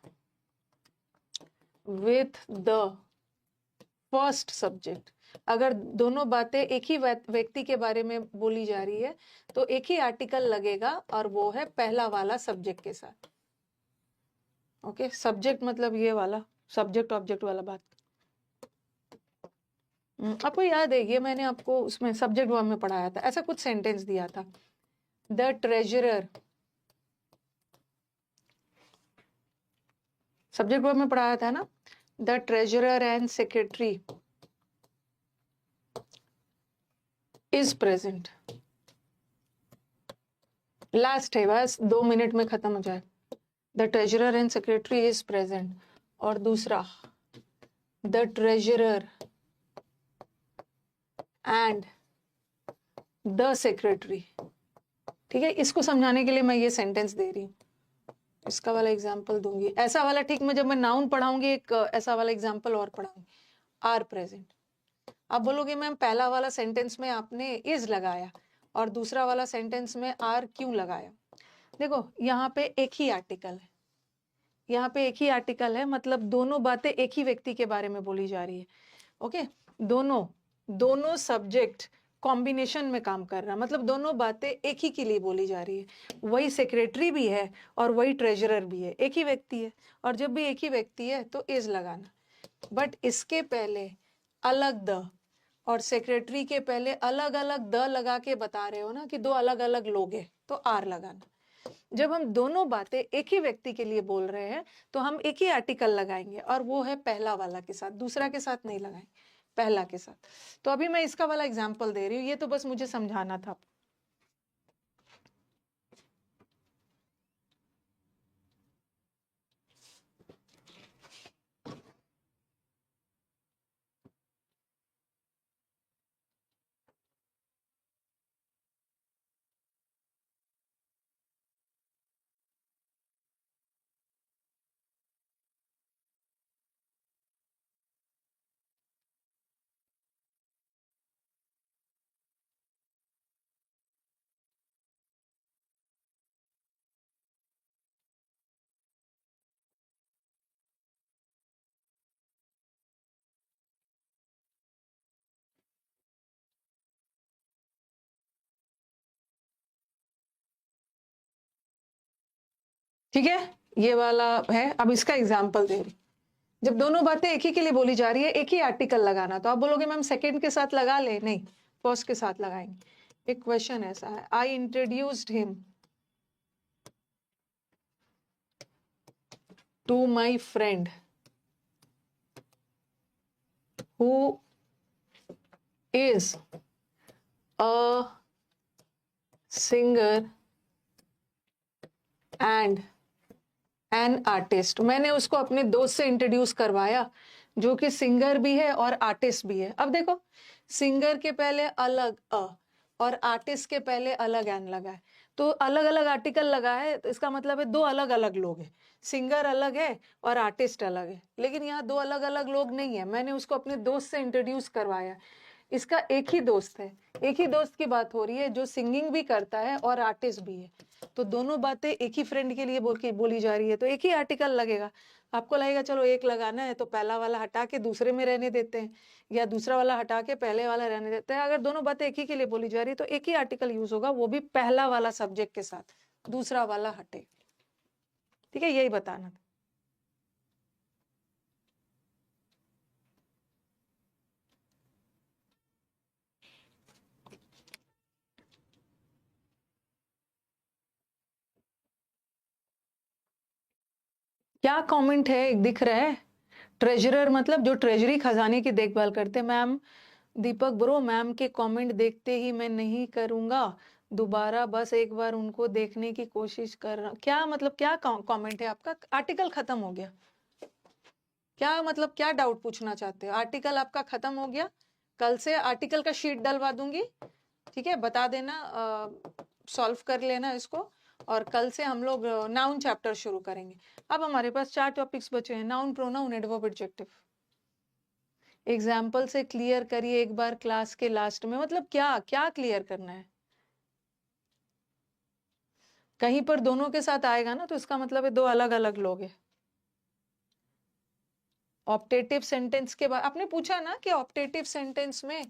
with the first subject, अगर दोनों बातें एक ही व्यक्ति के बारे में बोली जा रही है तो एक ही आर्टिकल लगेगा और वो है पहला वाला सब्जेक्ट के साथ। ओके, सब्जेक्ट मतलब ये वाला सब्जेक्ट ऑब्जेक्ट वाला बात। आपको याद है ये मैंने आपको उसमें सब्जेक्ट वर्ब में पढ़ाया था, ऐसा कुछ सेंटेंस दिया था, द ट्रेजरर, सब्जेक्ट वर्ब में पढ़ाया था ना, the treasurer and secretary is present. Last है, बस 2 मिनट में खत्म हो जाए। The treasurer and secretary is present, और दूसरा the treasurer and the secretary, ठीक है, इसको समझाने के लिए मैं ये सेंटेंस दे रही हूँ, इसका वाला एग्जाम्पल दूंगी, ऐसा वाला, ठीक, मैं जब मैं नाउन पढ़ाऊंगी एक ऐसा वाला एग्जाम्पल और पढ़ाऊंगी, आर प्रेजेंट। आप बोलोगे मैम पहला वाला सेंटेंस में आपने इज लगाया और दूसरा वाला सेंटेंस में आर क्यों लगाया? देखो यहाँ पे एक ही आर्टिकल है, यहाँ पे एक ही आर्टिकल है, मतलब दोनों बातें एक ही व्यक्ति के बारे में बोली जा रही है। ओके, दोनों सब्जेक्ट कॉम्बिनेशन में काम कर रहा है, मतलब दोनों बातें एक ही के लिए बोली जा रही है, वही सेक्रेटरी भी है और वही ट्रेजरर भी है, एक ही व्यक्ति है, और जब भी एक ही व्यक्ति है तो इज लगाना, बट इसके पहले अलग द और सेक्रेटरी के पहले अलग अलग द लगा के बता रहे हो ना कि दो अलग अलग लोग हैं, तो आर लगाना। जब हम दोनों बातें एक ही व्यक्ति के लिए बोल रहे हैं तो हम एक ही आर्टिकल लगाएंगे, और वो है पहला वाला के साथ, दूसरा के साथ नहीं लगाएंगे, पहला के साथ। तो अभी मैं इसका वाला एग्जाम्पल दे रही हूँ, ये तो बस मुझे समझाना था। ठीक है, ये वाला है। अब इसका एग्जाम्पल दे रही, जब दोनों बातें एक ही के लिए बोली जा रही है, एक ही आर्टिकल लगाना, तो आप बोलोगे मैम सेकंड के साथ लगा ले, नहीं, फर्स्ट के साथ लगाएंगे। एक क्वेश्चन ऐसा है, I introduced him to my friend who is a singer and an artist. मैंने उसको अपने दोस्त से इंट्रोड्यूस करवाया जो कि सिंगर भी है और आर्टिस्ट भी है। अब देखो, सिंगर के पहले अलग अ और आर्टिस्ट के पहले अलग एन लगा है, तो अलग अलग आर्टिकल लगा है, तो इसका मतलब है दो अलग अलग लोग हैं, सिंगर अलग है और आर्टिस्ट अलग है। लेकिन यहाँ दो अलग अलग लोग नहीं है, मैंने उसको अपने दोस्त से इंट्रोड्यूस करवाया, इसका एक ही दोस्त है, एक ही दोस्त की बात हो रही है जो सिंगिंग भी करता है और आर्टिस्ट भी है, तो दोनों बातें एक ही फ्रेंड के लिए बोली जा रही है, तो एक ही आर्टिकल लगेगा। आपको लगेगा चलो एक लगाना है तो पहला वाला हटा के दूसरे में रहने देते हैं, या दूसरा वाला हटा के पहले वाला रहने देते हैं। अगर दोनों बातें एक ही के लिए बोली जा रही है तो एक ही आर्टिकल यूज होगा, वो भी पहला वाला सब्जेक्ट के साथ, दूसरा वाला हटे। ठीक है, यही बताना था। क्या कमेंट है, एक दिख रहा है, ट्रेजरर मतलब जो ट्रेजरी खजाने की देखभाल करते हैं। मैम दीपक ब्रो, मैम के कमेंट देखते ही मैं नहीं करूंगा, दोबारा बस एक बार उनको देखने की कोशिश कर रहा। क्या मतलब, क्या कमेंट है आपका? आर्टिकल खत्म हो गया, क्या मतलब, क्या डाउट पूछना चाहते हो? आर्टिकल आपका खत्म हो गया, कल से आर्टिकल का शीट डलवा दूंगी, ठीक है? बता देना, सॉल्व कर लेना इसको, और कल से हम लोग नाउन चैप्टर शुरू करेंगे। अब हमारे पास 4 टॉपिक्स बचे हैं, noun, pronoun, adverb, adjective. Example से क्लियर करिए एक बार क्लास के लास्ट में। मतलब क्या क्या क्लियर करना है? कहीं पर दोनों के साथ आएगा ना, तो इसका मतलब है दो अलग अलग लोग हैं। ऑप्टेटिव सेंटेंस के बाद आपने पूछा ना कि ऑप्टेटिव सेंटेंस में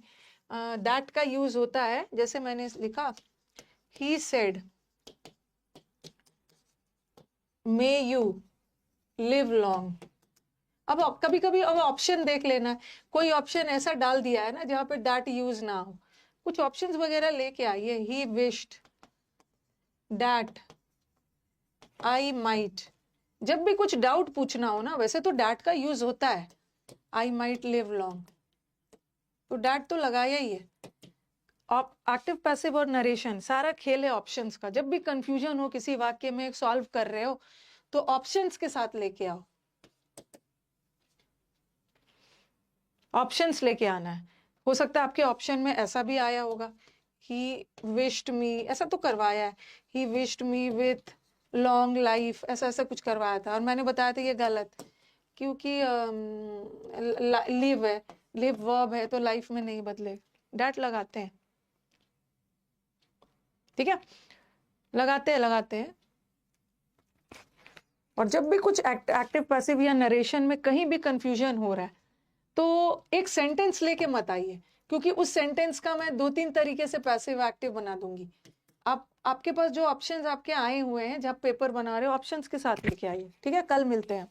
दैट का यूज होता है। जैसे मैंने लिखा, he said may you live long. अब कभी कभी अब ऑप्शन देख लेना, कोई ऑप्शन ऐसा डाल दिया है ना जहां पे दैट यूज ना हो, कुछ ऑप्शंस वगैरह लेके आइए। He wished that I might. जब भी कुछ डाउट पूछना हो ना, वैसे तो डैट का यूज होता है, आई माइट लिव लॉन्ग, तो डैट तो लगाया ही है। एक्टिव, पैसिव और नरेशन, सारा खेल है ऑप्शंस का। जब भी कंफ्यूजन हो किसी वाक्य में, सॉल्व कर रहे हो, तो ऑप्शंस के साथ लेके आओ, ऑप्शंस लेके आना है। हो सकता है आपके ऑप्शन में ऐसा भी आया होगा, ही विश्ड मी, ऐसा तो करवाया है, he wished me with long life, ऐसा ऐसा कुछ करवाया था, और मैंने बताया था ये गलत, क्योंकि लिव है, लिव वर्ब है, तो लाइफ में नहीं बदले, डैट लगाते हैं, ठीक है? लगाते हैं। और जब भी कुछ एक्टिव, पैसिव या नरेशन में कहीं भी कंफ्यूजन हो रहा है, तो एक सेंटेंस लेके मत आइए, क्योंकि उस सेंटेंस का मैं 2-3 तरीके से पैसिव एक्टिव बना दूंगी। आप, आपके पास जो ऑप्शंस आपके आए हुए हैं, जब पेपर बना रहे हो, ऑप्शंस के साथ लेके आइए, ठीक है? कल मिलते हैं।